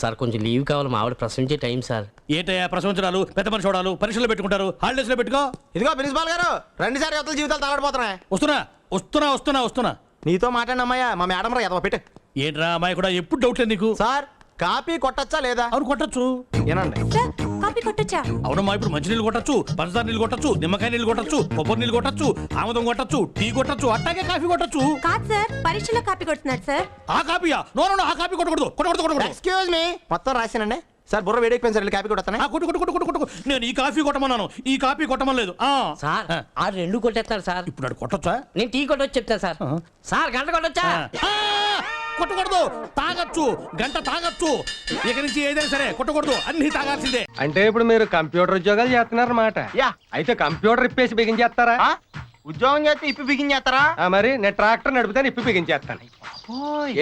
సార్ కొంచెం లీవ్ కావాలి, మా ఆవిడ ప్రశ్నించే టైం సార్. ఏటయ్యా ప్రశంసనాలు? పెద్ద మనిషి చూడాలి, పరీక్షలు పెట్టుకుంటారు, హాలిడేస్ లో పెట్టుకో. ఇదిగో ప్రిన్సిపాల్ గారు 2 సార్లు యువతల జీవితాలు తగలడిపోతున్నాయి. వస్తున్నా. నీతో మాట్లాడిన అమ్మాయ మా మేడం రా ఎదవ పెట్టు. ఏంట్రా అమ్మాయి కూడా ఎప్పుడు డౌట్ లేదు నీకు? సార్ కాపీ కొట్టచ్చా లేదా? అవును కొట్టచ్చు. ఏనండి సార్ కాపీ కొట్టొచ్చా? అవునమ్మా, ఇప్పుడు మంచినీళ్ళు కొట్టచ్చు, పంచదార నీళ్ళు కొట్టచ్చు, నిమ్మకాయ నీళ్ళు కొట్టచ్చు, కొబ్బరి నీళ్ళు కొట్టచ్చు, ఆముదం కొట్టచ్చు, టీ కొట్టచ్చు, అట్టాగే కాఫీ కొట్టచ్చు. కాదు సార్, పరీక్షలో కాపీ కొడుతున్నాడు సార్. ఆ కాపీయా? నో ఆ కాపీ కొట్టకూడదు. ఎక్స్క్యూజ్ మీ, మొత్తం రాశానండి. సార్ బుర్ర వేడెక్కిపోయింది సార్. కాపీ కొడతాను. కొట్టు. నేను ఈ కాఫీ కొట్టమన్నాను, ఈ కాఫీ కొట్టమలేదు. సార్ ఆ 2 కొట్టేస్తాడు సార్. ఇప్పుడు అది కొట్టొచ్చా? నేను టీ కొట్టొచ్చు చెప్తాను సార్. సార్ గంట కొట్టొచ్చా? కొట్టకూడదు, తాగొచ్చు, గంట తాగొచ్చు. ఇక నుంచి ఏదైనా సరే కొట్టకూడదు, అన్ని తాగాల్సిందే. అంటే ఇప్పుడు మీరు కంప్యూటర్ ఉద్యోగాలు చేస్తున్నారన్నమాట. అయితే కంప్యూటర్ ఇప్పేసి బిగించేస్తారా? ఉద్యోగం చేస్తే ఇప్పి బిగించేస్తారా? మరి నేను ట్రాక్టర్ నడిపితే ఇప్పి బిగించేస్తాను.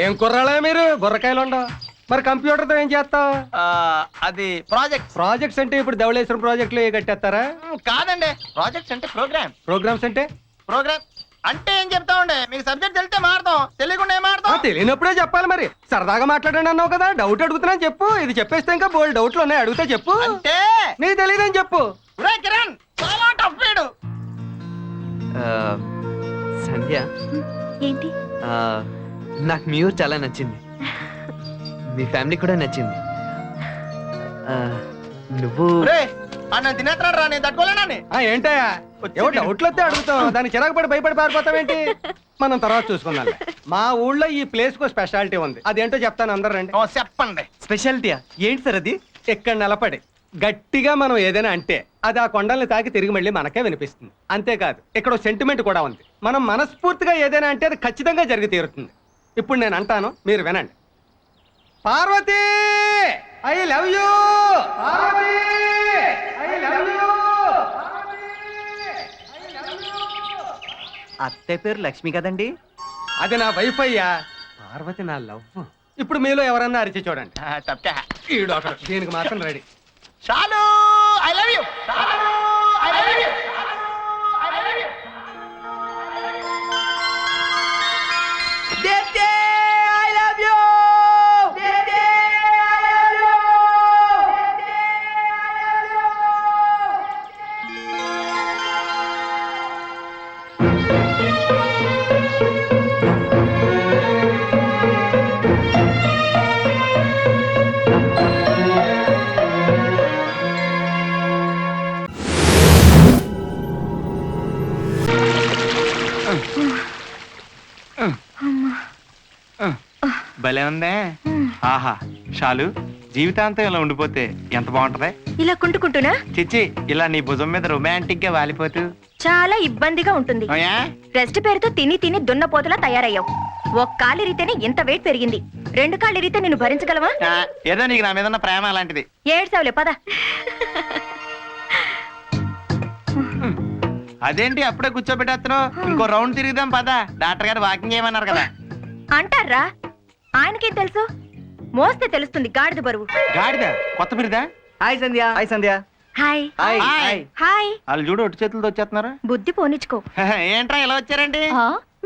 ఏం కుర్రాలే మీరు, బుర్రకాయలు ఉండవు. మరి కంప్యూటర్ తో ఏం చేస్తావు? అది ప్రాజెక్ట్స్ అంటే ఇప్పుడు ధవళేశ్వరం ప్రాజెక్టులు కట్టేస్తారా? కాదండి, ప్రాజెక్ట్స్ అంటే ప్రోగ్రామ్స్ అంటే ప్రోగ్రామ్ అంటే ఏం చెప్తా ఉండే. మీకు సబ్జెక్ట్ తెలిస్తే మాడతాం, తెలియకుండా ఏం మాడతాం? తెలియనప్పుడే చెప్పాలి. మరి సరదాగా మాట్లాడండి అన్నావు కదా, డౌట్ అడుగుతున్నాను చెప్పు. ఇది చెప్పేస్తే ఇంకా బోల్డ్ డౌట్లు ఉన్నాయి, అడిగితే చెప్పు. అంటే నీకు తెలియదని చెప్పు. కిరణ్ చాలా టఫ్ వీడు. సంధ్య, ఏంటి? నాకు మీ ఊరు చాలా నచ్చింది, మీ ఫ్యామిలీ కూడా నచ్చింది. నువ్వు నన్ను తినేస్తాడు రా, నేను తట్టుకోలేనని. ఏంటయ్యా ఏవో డౌట్లు వస్తే అడుగుతావు, దానికి చిరాకు పడి భయపడి పారిపోతావేంటి? మనం తర్వాత చూసుకుందాం. మా ఊళ్ళో ఈ ప్లేస్ కు స్పెషాలిటీ ఉంది, అదేంటో చెప్తాను, అందరు రండి. చెప్పండి. స్పెషాలిటీయా ఏంటి సార్ అది? ఇక్కడ నిలబడి గట్టిగా మనం ఏదైనా అంటే అది ఆ కొండల్ని తాకి తిరిగి మళ్ళీ మనకే వినిపిస్తుంది. అంతేకాదు ఇక్కడ సెంటిమెంట్ కూడా ఉంది. మనం మనస్ఫూర్తిగా ఏదైనా అంటే అది ఖచ్చితంగా జరిగి తీరుతుంది. ఇప్పుడు నేను అంటాను, మీరు వినండి. Parvati, I love you. Parvati, I love you. అత్తే పేరు లక్ష్మి కదండి? అది నా వైఫ్ అయ్యా, పార్వతి నా లవ్. ఇప్పుడు మీలో ఎవరన్నా అరిచి చూడండి. తప్పా. ఈడు ఒకడు, దీనికి మాత్రం రెడీ. చాలు, I love you. I love you. భలే ఉందే. ఆహా షాలు, జీవితాంతం ఇలా ఉండిపోతే ఎంత బాగుంటది. ఇలా కుంటుకుంటున్నా చిచ్చి, ఇలా నీ భుజం మీద రొమాంటిక్ గా వాలిపోతూ చాలా ఇబ్బందిగా ఉంటుంది. రెస్ట్ పేరుతో తిని తిని దున్నపోతులా తయారయ్యావు. ఒక కాలు ఇరితేనే ఇంత వెయిట్ పెరిగింది, రెండు కాళ్ళు ఇరితే నిన్ను భరించగలవా? ఏదో నీకు నా మీద ఉన్న ప్రేమ అలాంటిది. ఏడ్సావులే, పద. అదేంటి అప్పుడే కూర్చోబెట్టేస్తున్నావు? ఇంకో రౌండ్ తిరుగుదాం పద. డాక్టర్ గారు వాకింగ్ చేయమన్నారు కదా. అంటారా? ఆయనకేం తెలుసు? మోస్తే తెలుస్తుంది గాడిద బరువు. గాడిద కొత్త బిరిదా? Hi Sandhya. Hi Sandhya. Hi hi. Hi. వాళ్ళు చూడు ఒట్టి చేతులతో వచ్చేస్తున్నారు. బుద్ధి పోనిచ్చుకో. ఏంట్రా ఇలా వచ్చారండి?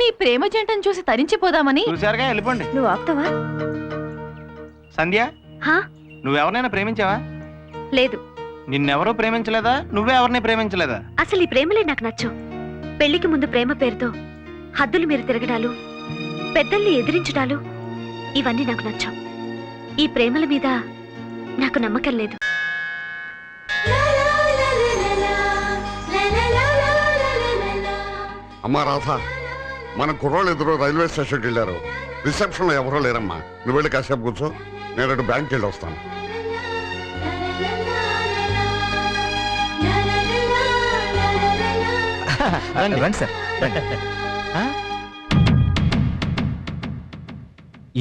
మీ ప్రేమ జంటను చూసి తరించిపోదామని. చూసారుగా, వెళ్ళిపోండి. నువ్వు ఆపుతావా? సంధ్య, నువ్వెవరినైనా ప్రేమించావా? లేదు. నిన్నెవరూ ప్రేమించలేదా? నువ్వే ఎవరిని ప్రేమించలేదా? అసలు ఈ ప్రేమలే నాకు నచ్చవు. పెళ్లికి ముందు ప్రేమ పేరుతో హద్దులు మీరు తిరగడాలు, పెద్దల్ని ఎదిరించడాలు, ఇవన్నీ నాకు నచ్చవు. ఈ ప్రేమల మీద నాకు నమ్మకం లేదు. అమ్మా రాధ, మన కుర్రోళ్ళు ఇద్దరు రైల్వే స్టేషన్కి వెళ్ళారు. రిసెప్షన్లో ఎవరో లేరమ్మా. నువ్వు వెళ్ళి కాసేపు కూర్చో, నేను అటు బ్యాంక్కి వెళ్ళి వస్తాను. రండి సార్.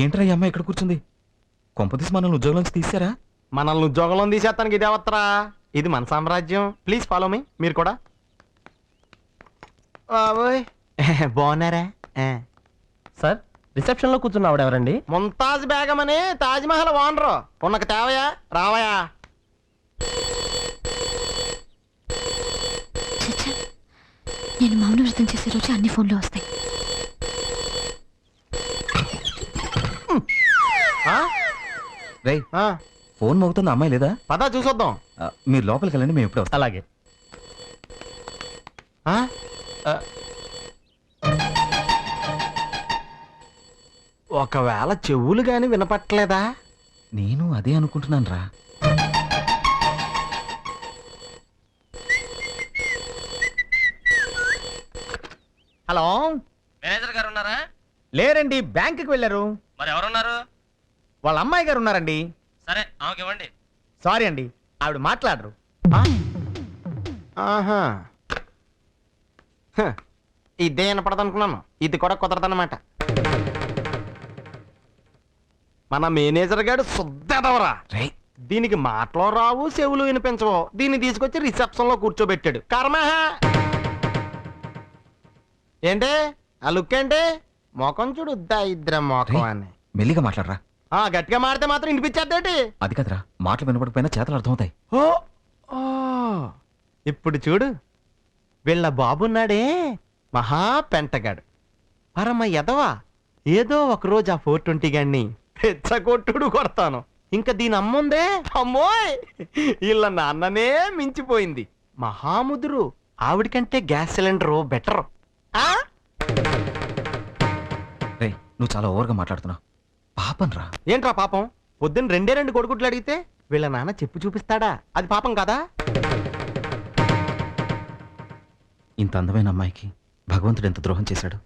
ఏంట్రా ఈ అమ్మాయి ఇక్కడ కూర్చుంది? కొంపదీసి మనల్ని ఉద్యోగంలోంచి తీసారా? మనల్ని ఉద్యోగంలో తీసేస్తానికి ఇదే వస్తారా? ఇది మన సామ్రాజ్యం. Please follow me. మీరు కూడా బాగున్నారా? సార్, రిసెప్షన్ లో కూర్చున్న ఆవిడ ఎవరండి? ముంతాజ్ బేగం అని తాజ్ మహల్ ఓనరు. ఉన్నక తేవయా, రావయా. నేను మౌన వ్రతం చేసే రోజు అన్ని ఫోన్లు వస్తాయి. రేయ్, ఫోన్ మోగుతుంది, అమ్మాయి లేదా? పదా చూసొద్దాం. మీరు లోపలికి వెళ్ళండి, మేము ఎప్పుడు వస్తాం. అలాగే. ఒకవేళ చెవులు గాని వినపట్లేదా? నేను అదే అనుకుంటున్నాను రా. హలో, మేనేజర్ గారు ఉన్నారా? లేరండి, బ్యాంకుకి వెళ్ళారు. మరి ఎవరున్నారు? వాళ్ళ అమ్మాయి గారు ఉన్నారండి. సరే, ఆమెకి ఇవ్వండి. సారీ అండి, ఆవిడ మాట్లాడరు. ఆహా, ఇదే వినపడదు అనుకున్నాను. ఇది కూడా కుదరదన్నమాట. మన మేనేజర్ గారు శుద్ధెదవరా. దీనికి మాటలో రావు, చెవులు వినిపించవు. దీన్ని తీసుకొచ్చి రిసెప్షన్ లో కూర్చోబెట్టాడు. కర్మ. ఏంటి ఆ లుక్ ఏంటి? మొఖం చూడు, ఇద్దరం మొఖం అని. మెల్లిగా మాట్లాడరా. గట్టిగా మాడితే మాత్రం వినిపించేద్దేటి? అది కదరా, మాటలు వినపడకపోయినా చేతలు అర్థమవుతాయి. ఇప్పుడు చూడు, వీళ్ళ బాబున్నాడే మహా పెంటగాడు, పరమ ఎదవా. ఏదో ఒకరోజు ఆ 420 గాన్ని పెచ్చగొట్టుడు కొడతాను. ఇంకా దీని అమ్ముందే, అమ్మోయ్, వీళ్ళ నాన్ననే మించిపోయింది. మహాముదురు. ఆవిడకంటే గ్యాస్ సిలిండరు బెటర్. రేయ్, నువ్వు చాలా ఓవర్గా మాట్లాడుతున్నావు. పాపం రా. ఏంట్రా పాపం? పొద్దున్న 2 కొడుకుట్లు అడిగితే వీళ్ళ నాన్న చెప్పు చూపిస్తాడా? అది పాపం కదా? ఇంత అందమైన అమ్మాయికి భగవంతుడు ఎంత ద్రోహం చేశాడు.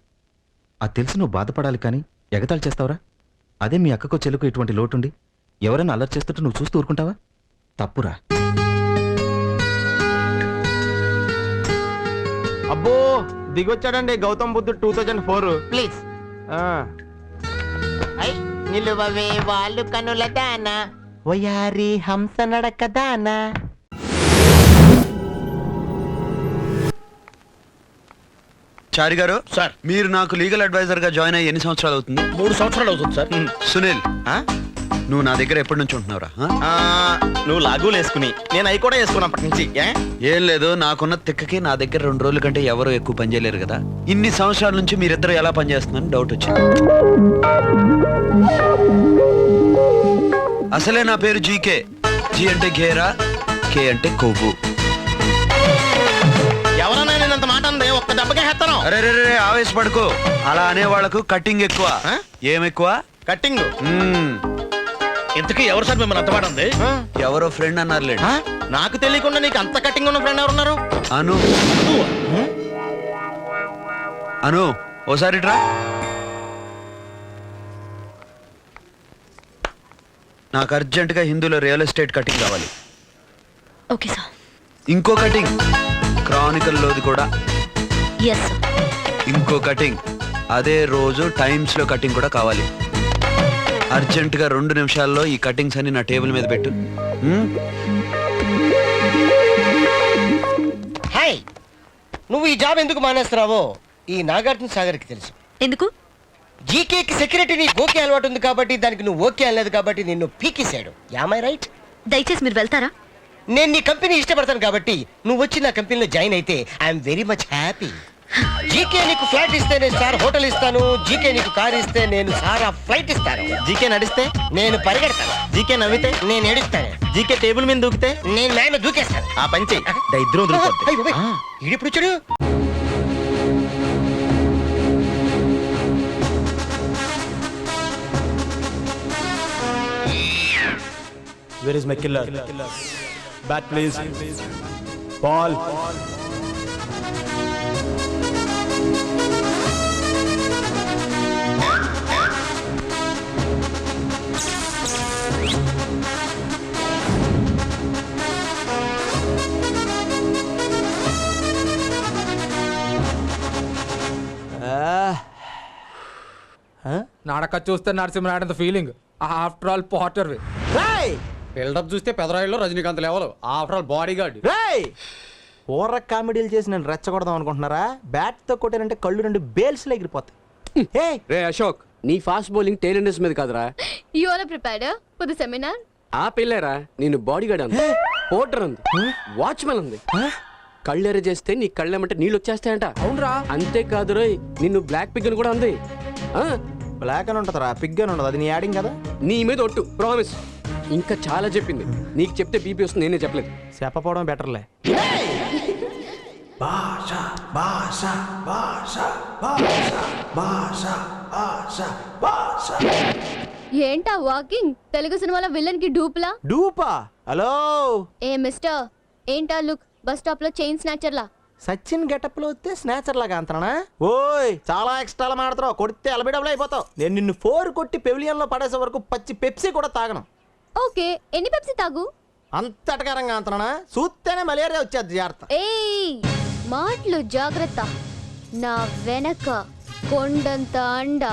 అది తెలిసి నువ్వు బాధపడాలి కానీ ఎగతాళి చేస్తావురా? అదే మీ అక్కకో చెల్లుకు ఇటువంటి లోటుండి ఎవరైనా అలర్ట్ చేస్తుంటే నువ్వు చూస్తూ ఊరుకుంటావా? తప్పురా. అబ్బో దిగొచ్చాడండి గౌతమ్ బుద్ధుడు 2004. ప్లీజ్ నిలువవే వాళ్ళు కనుల దానా వయారి హంస నడక దానా. చారి గారు సార్, మీరు నాకు లీగల్ అడ్వైజర్ గా జాయిన్ అయ్యి ఎన్ని సంవత్సరాలు అవుతుంది? 3 సంవత్సరాలు అవుతుంది సార్. సునీల్, నువ్వు నా దగ్గర ఎప్పటి నుంచి ఉంటున్నావురా? నువ్వు లాగులు వేసుకుని నేను అవి కూడా వేసుకున్నప్పటి నుంచి. ఏం లేదు, నాకున్న తిక్కకి నా దగ్గర 2 రోజుల కంటే ఎవరు ఎక్కువ పని చేయలేరు కదా. ఇన్ని సంవత్సరాల నుంచి మీరిద్దరు ఎలా పనిచేస్తున్నారని డౌట్ వచ్చింది. అసలే నా పేరు జీకే. జీ అంటే గేరా, కే అంటే కొవ్వు. ఎవరన్నా నేనంత మాట అందే ఒక్క దెబ్బకే హెత్తను. అరే రే రే, ఆవేశపడుకో. అలా అనే వాళ్ళకు కట్టింగ్ ఎక్కువ. ఏం ఎక్కువ? కట్టింగ్. ఇంతకీ ఎవరు సార్ మిమ్మల్ని అంతమాడంది? ఎవరో ఫ్రెండ్ అన్నారులే. నాకు తెలియకుండా నీకు అంత కట్టింగ్ ఉన్న ఫ్రెండ్ ఎవరున్నారు? అను. అను ఓసారి రా. నాకు అర్జెంటుగా హిందూలో రియల్ ఎస్టేట్ కటింగ్ కావాలి. Okay sir. ఇంకో కటింగ్ క్రానికల్ లోది కూడా. Yes sir. ఇంకో కటింగ్ అదే రోజు టైమ్స్ లో కటింగ్ కూడా కావాలి. అర్జెంటుగా 2 నిమిషాల్లో ఈ కటింగ్స్ అన్ని నా టేబుల్ మీద పెట్టు. హాయ్, నువ్వు ఈ జాబ్ ఎందుకు మానేస్తున్నావో ఈ నాగార్జున సాగర్కి తెలుసు. ఎందుకు? జీకేకి సెక్యూరిటీ నీకు ఓకే అలవాటు ఉంది కాబట్టి, దానికి నువ్వు ఓకే అనలేదు కాబట్టి నిన్ను పీకేశాడు. Am I right? దయచేసి మీరు వెళ్తారా? నేను నీ కంపెనీ ఇష్టపడతాను కాబట్టి నువ్వు వచ్చి నా కంపెనీలో జాయిన్ అయితే I'm very much happy. GK నీకు ఫ్లాట్ ఇస్తే నేను స్టార్ హోటల్ ఇస్తాను. జీకే నీకు కార్ ఇస్తే నేను సారా ఫ్లైట్ ఇస్తాను. జీకే నడిస్తే నేను పరిగెడతాను. జీకే నవ్వితే నేను ఏడుస్తాను. జీకే టేబుల్ మీద దూకితే నేను మేమ దూకేస్తాను. ఆ పంచి దరిద్రం వదిలిపోద్ది. ఈడిప్పుడు చూడు. Where is my killer? Bat please. Ball. నాడక చూస్తే నరసింహనాయుడు ఫీలింగ్. ఆఫ్టర్ ఆల్ పోటర్ బిల్డప్ చూస్తే పెదరాయిలో Rajinikanth level. After all bodyguard. ఓర్ర కామెడీలు చేసి నేను రెచ్చగొడదాం అనుకుంటున్నారా? బ్యాట్ తో కొట్టారంటే కళ్ళు 2 బేల్స్ లో ఎగిరిపోతాయి. రే అశోక్, నీ ఫాస్ట్ బౌలింగ్ టైలెండర్స్ మీద కాదురా. You are prepared for the seminar. ఆ పిల్లేరా నేను బాడీ గార్డ్ అంది, పోటర్ అంది, వాచ్మెన్ అంది. కళ్ళెర చేస్తే నీ కళ్ళెమంటే నీళ్ళు వచ్చేస్తాయంట. అవునరా? అంతేకాదు రోయ్, నిన్ను బ్లాక్ పిగ్ అని కూడా అంది. బ్లాక్ అని ఉంటుందిరా, పిగ్ అని ఉండదు. అది నీ యాడింగ్ కదా. నీ మీద ఒట్టు, ప్రామిస్. ఇంకా చాలా చెప్పింది. నీకు చెప్తే బీపీ వస్తుంది, నేనే చెప్పలేదు. చెప్పపోవడం బెటర్లే. ఏంటా వాకింగ్? తెలుగు సినిమాలో విలన్ కి డూప్లా? డూపా? హలో ఏ మిస్టర్, ఏంటా లుక్? బస్ స్టాప్ లో చైన్ స్నాచర్లా? సచిన్ గెటప్ లో వస్తే స్నాచర్ లాగా అంతనా? ఓయ్ చాలా ఎక్స్ట్రా మాడతావు. కొడితే అలబిడబుల్ అయిపోతావు. నేను నిన్ను 4 కొట్టి పెవిలియన్ లో పడేసే వరకు పచ్చి పెప్సీ కూడా తాగను. ఓకే, ఎన్ని పెప్సీ తాగు? అంత అటకారంగా అంతనా? చూస్తేనే మలేరియా వచ్చేది. జాగ్రత్త. ఏయ్, మాటలు జాగ్రత్త. నా వెనక కొండంత అండ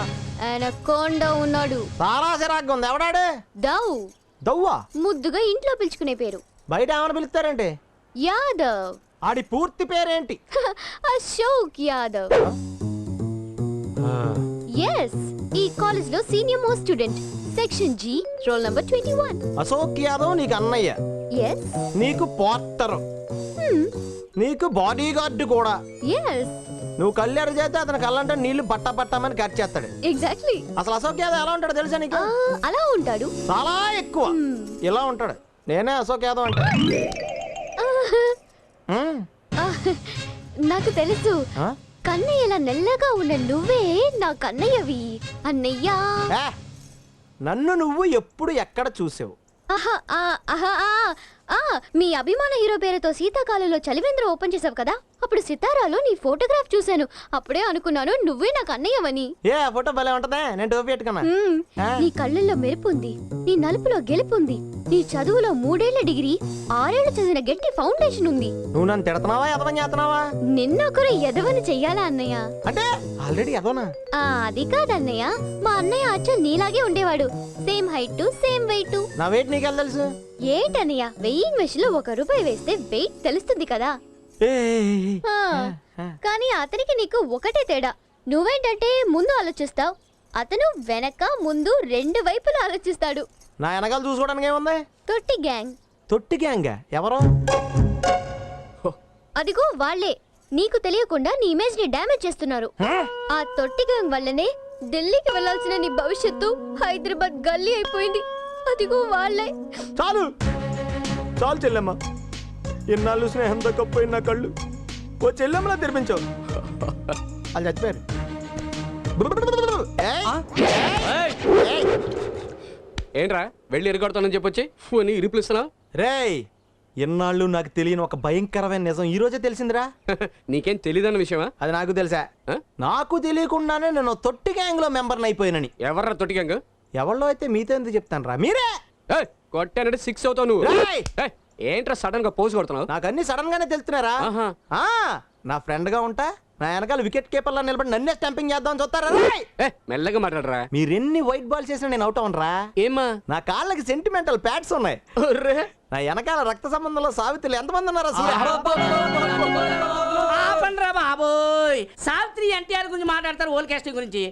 ఆయన కొండ ఉన్నాడు. చాలా సిరాగ్గా ఉంది. ఎవడాడే? దౌ. దవ్వా? ముద్దుగా ఇంట్లో పిలుచుకునే పేరు. బయట ఏమైనా పిలుస్తారంటే? యాదవ్. ఆడి పూర్తి పేరేంటి? అశోక్ యాదవ్. ఎస్, ఈ కాలేజ్ లో senior most student, section G, roll number 21. Ashok Yadav నీకు అన్నయ్య. ఎస్. నీకు పోర్టర్. నీకు బాడీ గార్డ్ కూడా. ఎస్. నువ్వు కళ్ళెర చేస్తే అతను కళ్ళంటే నీళ్లు పట్టా పట్టామని కట్ చేస్తాడు. ఎగ్జాక్ట్లీ. అసలు అశోక్ యాదవ్ ఎలా ఉంటాడో తెలుసా నీకు? అలా ఉంటాడు. చాలా ఎక్కువ ఇలా ఉంటాడు. నేనే అశోక్ యాదవ్ అంటే. నాకు తెలుసు. కన్నయ్యలా నెల్లగా ఉన్న నువ్వే నా కన్నయ్యవి. అన్నయ్యా. నన్ను నువ్వు ఎప్పుడు ఎక్కడ చూసావు? మీ అభిమాన హీరో పేరుతో శీతాకాలంలో చలివేంద్ర ఓపెన్ చేసావు కదా, అప్పుడు సితారాలో నీ ఫోటోగ్రాఫ్ చూశాను. అప్పుడే అనుకున్నాను నువ్వే నాకు అన్నయ్యవని. ఏ ఫోటో భలే ఉంటదా, నేను టోపీ పెట్టుకున్నా. నీ కళ్ళల్లో మెరుపు ఉంది, నీ నలుపులో గెలుపు ఉంది, నీ చదువులో 3 ఏళ్ల డిగ్రీ 6 ఏళ్లు చదివిన గట్టి ఫౌండేషన్ ఉంది. నువ్వు నన్ను తిడతావా ఎదవని చేస్తున్నావా? నిన్నొకరు ఎదవని చెయ్యాలా అన్నయ్య? అంటే ఆల్రెడీ ఎదవనా? అది కాదన్నయ్య, మా అన్నయ్య అచ్చం నీలాగే ఉండేవాడు. Same height same wait. నా వెయిట్ నీకెళ్ళ తెలుసు? ఏంటన్నయ్య, వెయింగ్ మెషిన్ లో 1 రూపాయి వేస్తే వెయిట్ తెలుస్తుంది కదా. కానీ అతనికి నీకు ఒకటే తేడా. నువ్వేంటంటే ముందు ఆలోచిస్తావు, అతను వెనక ముందు 2 వైపులా ఆలోచిస్తాడు. నా వెనకాల చూసుకోవడానికి ఏముంది? తొట్టి గ్యాంగ్. తొట్టి గ్యాంగ్ ఎవరు? అదిగో వాళ్ళే నీకు తెలియకుండా నీ ఇమేజ్ ని డ్యామేజ్ చేస్తున్నారు. ఆ తొట్టి గ్యాంగ్ వల్లనే ఢిల్లీకి వెళ్ళాల్సిన నీ భవిష్యత్తు హైదరాబాద్ గల్లీ అయిపోయింది. అదిగో వాళ్ళే. చాలు చాలు చెల్లెమ్మ, ఎన్నాళ్ళు స్నేహంతో కప్పోయిన నా కళ్ళు ఓ చెల్లెమ్మలా తెరిపించావు. వాళ్ళు చచ్చిపోయారు. ఏంట్రా వెళ్ళి ఎరగొడతానని చెప్పొచ్చి ఫోన్ ఇరిపిస్తున్నావు? రేయ్, ఎన్నాళ్ళు నాకు తెలియని ఒక భయంకరమైన నిజం ఈ రోజే తెలిసిందిరా. నీకేం తెలీదన్న విషయమా? అది నాకు తెలుసా? నాకు తెలియకుండానే నేను తొట్టి గ్యాంగ్ లో మెంబర్ని అయిపోయినని. ఎవర్రా తొట్టి గ్యాంగ్? ఎవరిలో అయితే మీతో ఎందుకు చెప్తాను రా, మీరే. కొట్టానంటే 6 అవుతావు నువ్వు. ఏంట్రా సడన్ గా పోజ్ కొడుతున్నావు? నాకు అన్ని సడన్ గానే తెలుస్తున్నారా? నా ఫ్రెండ్ గా ఉంటా నా వెనకాల వికెట్ కీపర్ లా నిలబడి నన్నే స్టాంపింగ్ చేద్దాం చూస్తారా? మెల్లగా మాట్లాడరా. మీరెన్ని వైట్ బాల్స్ చేసినా నేను అవుట్ అవనరా? ఏమా? నా కాళ్ళకి సెంటిమెంటల్ ప్యాడ్స్ ఉన్నాయి. నా వెనకాల రక్త సంబంధంలో సావిత్రులు ఎంతమంది ఉన్నారా? ఆపండ్రా బాబోయ్, సావిత్రి ఎన్టీఆర్ గురించి మాట్లాడతారు, ఓల్ కాస్టింగ్ గురించి.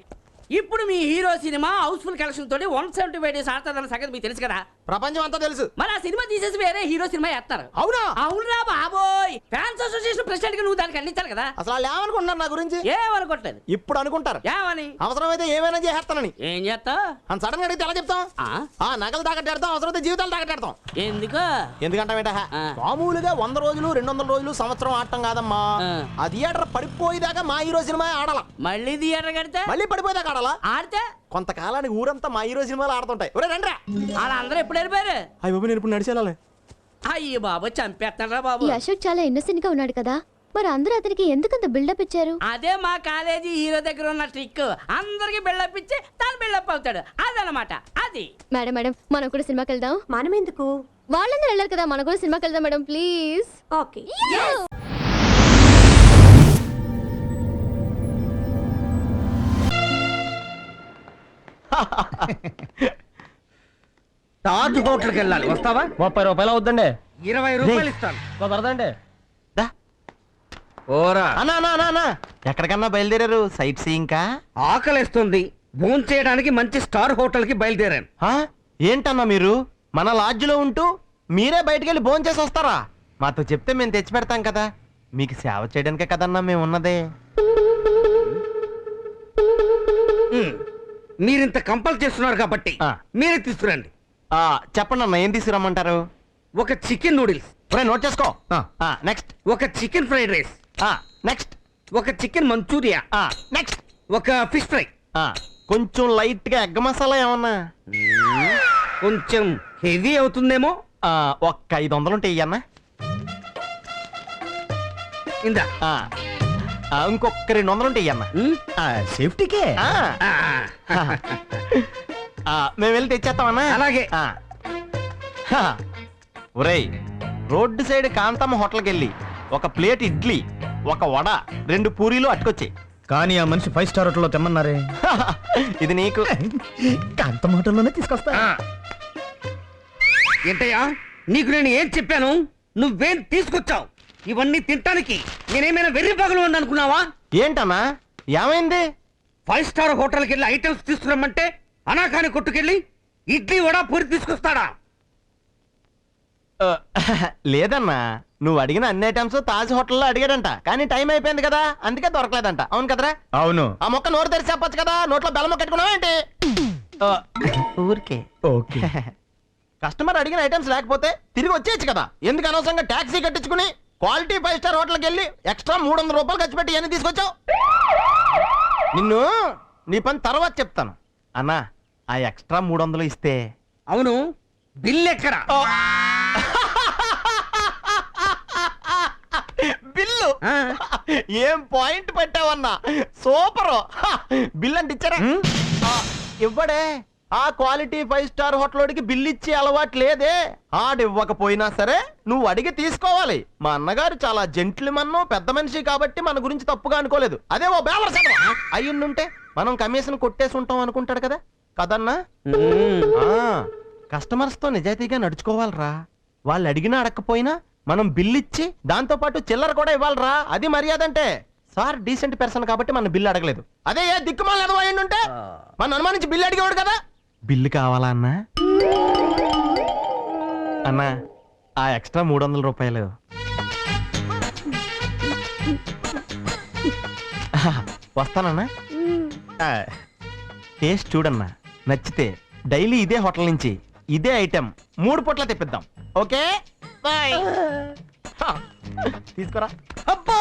ఇప్పుడు మీ హీరో సినిమా హౌస్ఫుల్ కలెక్షన్ తోటి 175 డేస్ ఆడతాదన్న సంగతి మీకు తెలుసు కదా? ప్రపంచం అంతా తెలుసు. మరి ఆ సినిమా తీసేసి వేరే హీరో సినిమా వేస్తారు. అవునా? అవునరా బాబోయ్, ఫ్యాన్స్ అసోసియేషన్ ప్రెసిడెంట్ గా నువ్వు దానికి అందించాలి కదా. అసలు వాళ్ళు ఏమనుకుంటున్నారు నా గురించి? ఏమనుకోవట్లేదు. ఇప్పుడు అనుకుంటారు ఏమని? అవసరమైతే ఏమైనా చేస్తానని. ఏం చేస్తా అని సడన్ గా అడిగితే ఎలా చెప్తాం? నగలు తాకట్టాడతాం, అవసరమైతే జీవితాలు తాకట్టాడతాం. ఎందుకు? ఎందుకంటే మామూలుగా 100 రోజులు 200 రోజులు సంవత్సరం ఆడటం కాదమ్మా. ఆ థియేటర్ పడిపోయేదాకా మా హీరో సినిమా ఆడాల. మళ్ళీ థియేటర్ కడితే మళ్ళీ పడిపోయేదాకా ఆడాలా? ఆడితే కొంతకాలానికి ఊరంతా మా హీరో సినిమాలు ఆడుతుంటాయి. ఒరే రండ్రా. వాళ్ళందరూ ఎప్పుడు వెళ్ళిపోయారు? అయ్యి బాబు, నేను ఇప్పుడు నడిచేయాలి. అయ్యో బాబు, చంపేస్తారా బాబు. ఈ అశోక్ చాలా ఇన్నోసెంట్ గా ఉన్నాడు కదా, మరి అందరూ అతనికి ఎందుకంత బిల్డప్ ఇచ్చారు? అదే మా కాలేజీ హీరో దగ్గర ఉన్న ట్రిక్. అందరికి బిల్డప్ ఇచ్చి తను బిల్డప్ అవుతాడు, అదనమాట. అది మేడం మేడం, మనం కూడా సినిమాకి వెళ్దాం. మనం ఎందుకు? వాళ్ళందరూ వెళ్ళారు కదా, మనం కూడా సినిమాకి వెళ్దాం మేడం, ప్లీజ్. ఓకే. తాజ్ హోటల్కి వెళ్ళాలి, వస్తావా? 30 రూపాయలు అవుతుందండి. 20 రూపాయలు ఇస్తాను. కుదరదండి. ఓరా అన్నా, ఎక్కడికన్నా బయలుదేరారు? Sightseeing? ఆకలిస్తుంది, భోజనం చేయడానికి మంచి స్టార్ హోటల్ కి బయలుదేరాను. ఏంటన్నా మీరు మన లాడ్జ్లో ఉంటూ మీరే బయటికి వెళ్ళి భోజనం చేసి వస్తారా? మాతో చెప్తే మేము తెచ్చి పెడతాం కదా. మీకు సేవ చేయడానికే కదన్నా మేము ఉన్నదే. మీరింత కంపల్ చేస్తున్నారు కాబట్టి మీరే తీసుకురండి. చెప్పండి అన్న, ఏం తీసుకురమ్మంటారు? ఒక చికెన్ నూడిల్స్. నోట్ చేసుకో. నెక్స్ట్ ఒక చికెన్ ఫ్రైడ్ రైస్. నెక్స్ట్ ఒక చికెన్ మంచూరియా. నెక్స్ట్ ఒక ఫిష్ ఫ్రై. కొంచెం లైట్ గా ఎగ్గ మసాలా ఏమన్నా? కొంచెం హెవీ అవుతుందేమో. ఒక్క 500 ఉంటాయి అన్న. ఇందా. ఇంకొక 200 ఉంటాయి అన్న, సేఫ్టీకే. మేము వెళ్ళి తెచ్చేస్తామన్నా. అలాగే. ఒరేయ్, రోడ్డు సైడ్ కాంతమ్మ హోటల్కి వెళ్ళి ఒక ప్లేట్ ఇడ్లీ, ఒక వడ, 2 పూరీలు అట్టుకొచ్చాయి. కానీ ఆ మనిషి 5 స్టార్ హోటల్లో తెమ్మన్నారే. ఇది నీకు. కాంతమ్మ హోటల్లోనే తీసుకొస్తా. ఏంటయ్యా, నీకు నేను ఏం చెప్పాను? నువ్వేం తీసుకొచ్చావు? ఇవన్నీ తింటానికి నేనేమైనా వెర్రి పగలు అని అనుకున్నావా? ఏంటన్నా, ఏమైంది? 5 స్టార్ హోటల్కి వెళ్ళి ఐటమ్స్ తీసుకురమ్మంటే అనాకాని కొట్టుకెళ్ళి ఇడ్లీ వడ పూరి తీసుకొస్తాడా? లేదన్నా, నువ్వు అడిగిన అన్ని ఐటమ్స్ తాజ్ హోటల్లో అడిగాడంట, కానీ టైం అయిపోయింది కదా, అందుకే దొరకలేదంట. అవును కదరా? అవును. ఆ మొక్క నోరు తెరిచి చెప్పొచ్చు కదా, నోట్లో బెల్లం కట్టుకున్నావా ఏంటి? ఊరికే. ఓకే. కస్టమర్ అడిగిన ఐటమ్స్ లేకపోతే తిరిగి వచ్చేయచ్చు కదా, ఎందుకు అనవసరంగా ట్యాక్సీ కట్టించుకుని క్వాలిటీ 5 స్టార్ హోటల్కి వెళ్ళి ఎక్స్ట్రా 300 రూపాయలు ఖర్చు పెట్టి ఎన్ని తీసుకొచ్చావు? నిన్ను నీ పని తర్వాత చెప్తాను. అన్నా, ఆ ఎక్స్ట్రా 300 ఇస్తే. అవును, బిల్ ఎక్కడ? బిల్లు ఏం పాయింట్ పెట్టావన్నా సూపర్ బిల్ అంటే ఇచ్చారా ఇవ్వడే ఆ క్వాలిటీ 5 స్టార్ హోటల్కి బిల్ ఇచ్చే అలవాటు లేదే ఆడు ఇవ్వకపోయినా సరే నువ్వు అడిగి తీసుకోవాలి మా అన్నగారు చాలా జెంట్లమన్ పెద్ద మనిషి కాబట్టి మన గురించి తప్పుగా అనుకోలేదు అదే ఓ బేవర్ అయ్యుంటే మనం కమిషన్ కొట్టేసి ఉంటాం అనుకుంటాడు కదా కదన్నా కస్టమర్స్ తో నిజాయితీగా నడుచుకోవాలరా వాళ్ళు అడిగినా అడగకపోయినా మనం బిల్ ఇచ్చి దాంతో పాటు చిల్లర కూడా ఇవ్వాలరా అది మర్యాద అంటే సార్ డీసెంట్ పర్సన్ కాబట్టి మన బిల్లు అడగలేదు అదే ఏ దిక్కుమాల అయ్యుంటే మన అనుమానించి బిల్లు అడిగేవాడు కదా బిల్లు కావాలా అన్నా అన్నా ఆ ఎక్స్ట్రా 300 రూపాయలు వస్తానన్నా టేస్ట్ చూడన్నా నచ్చితే డైలీ ఇదే హోటల్ నుంచి ఇదే ఐటెం 3 పూట్ల తెప్పిద్దాం ఓకే బాయ్ తీసుకురా అబ్బా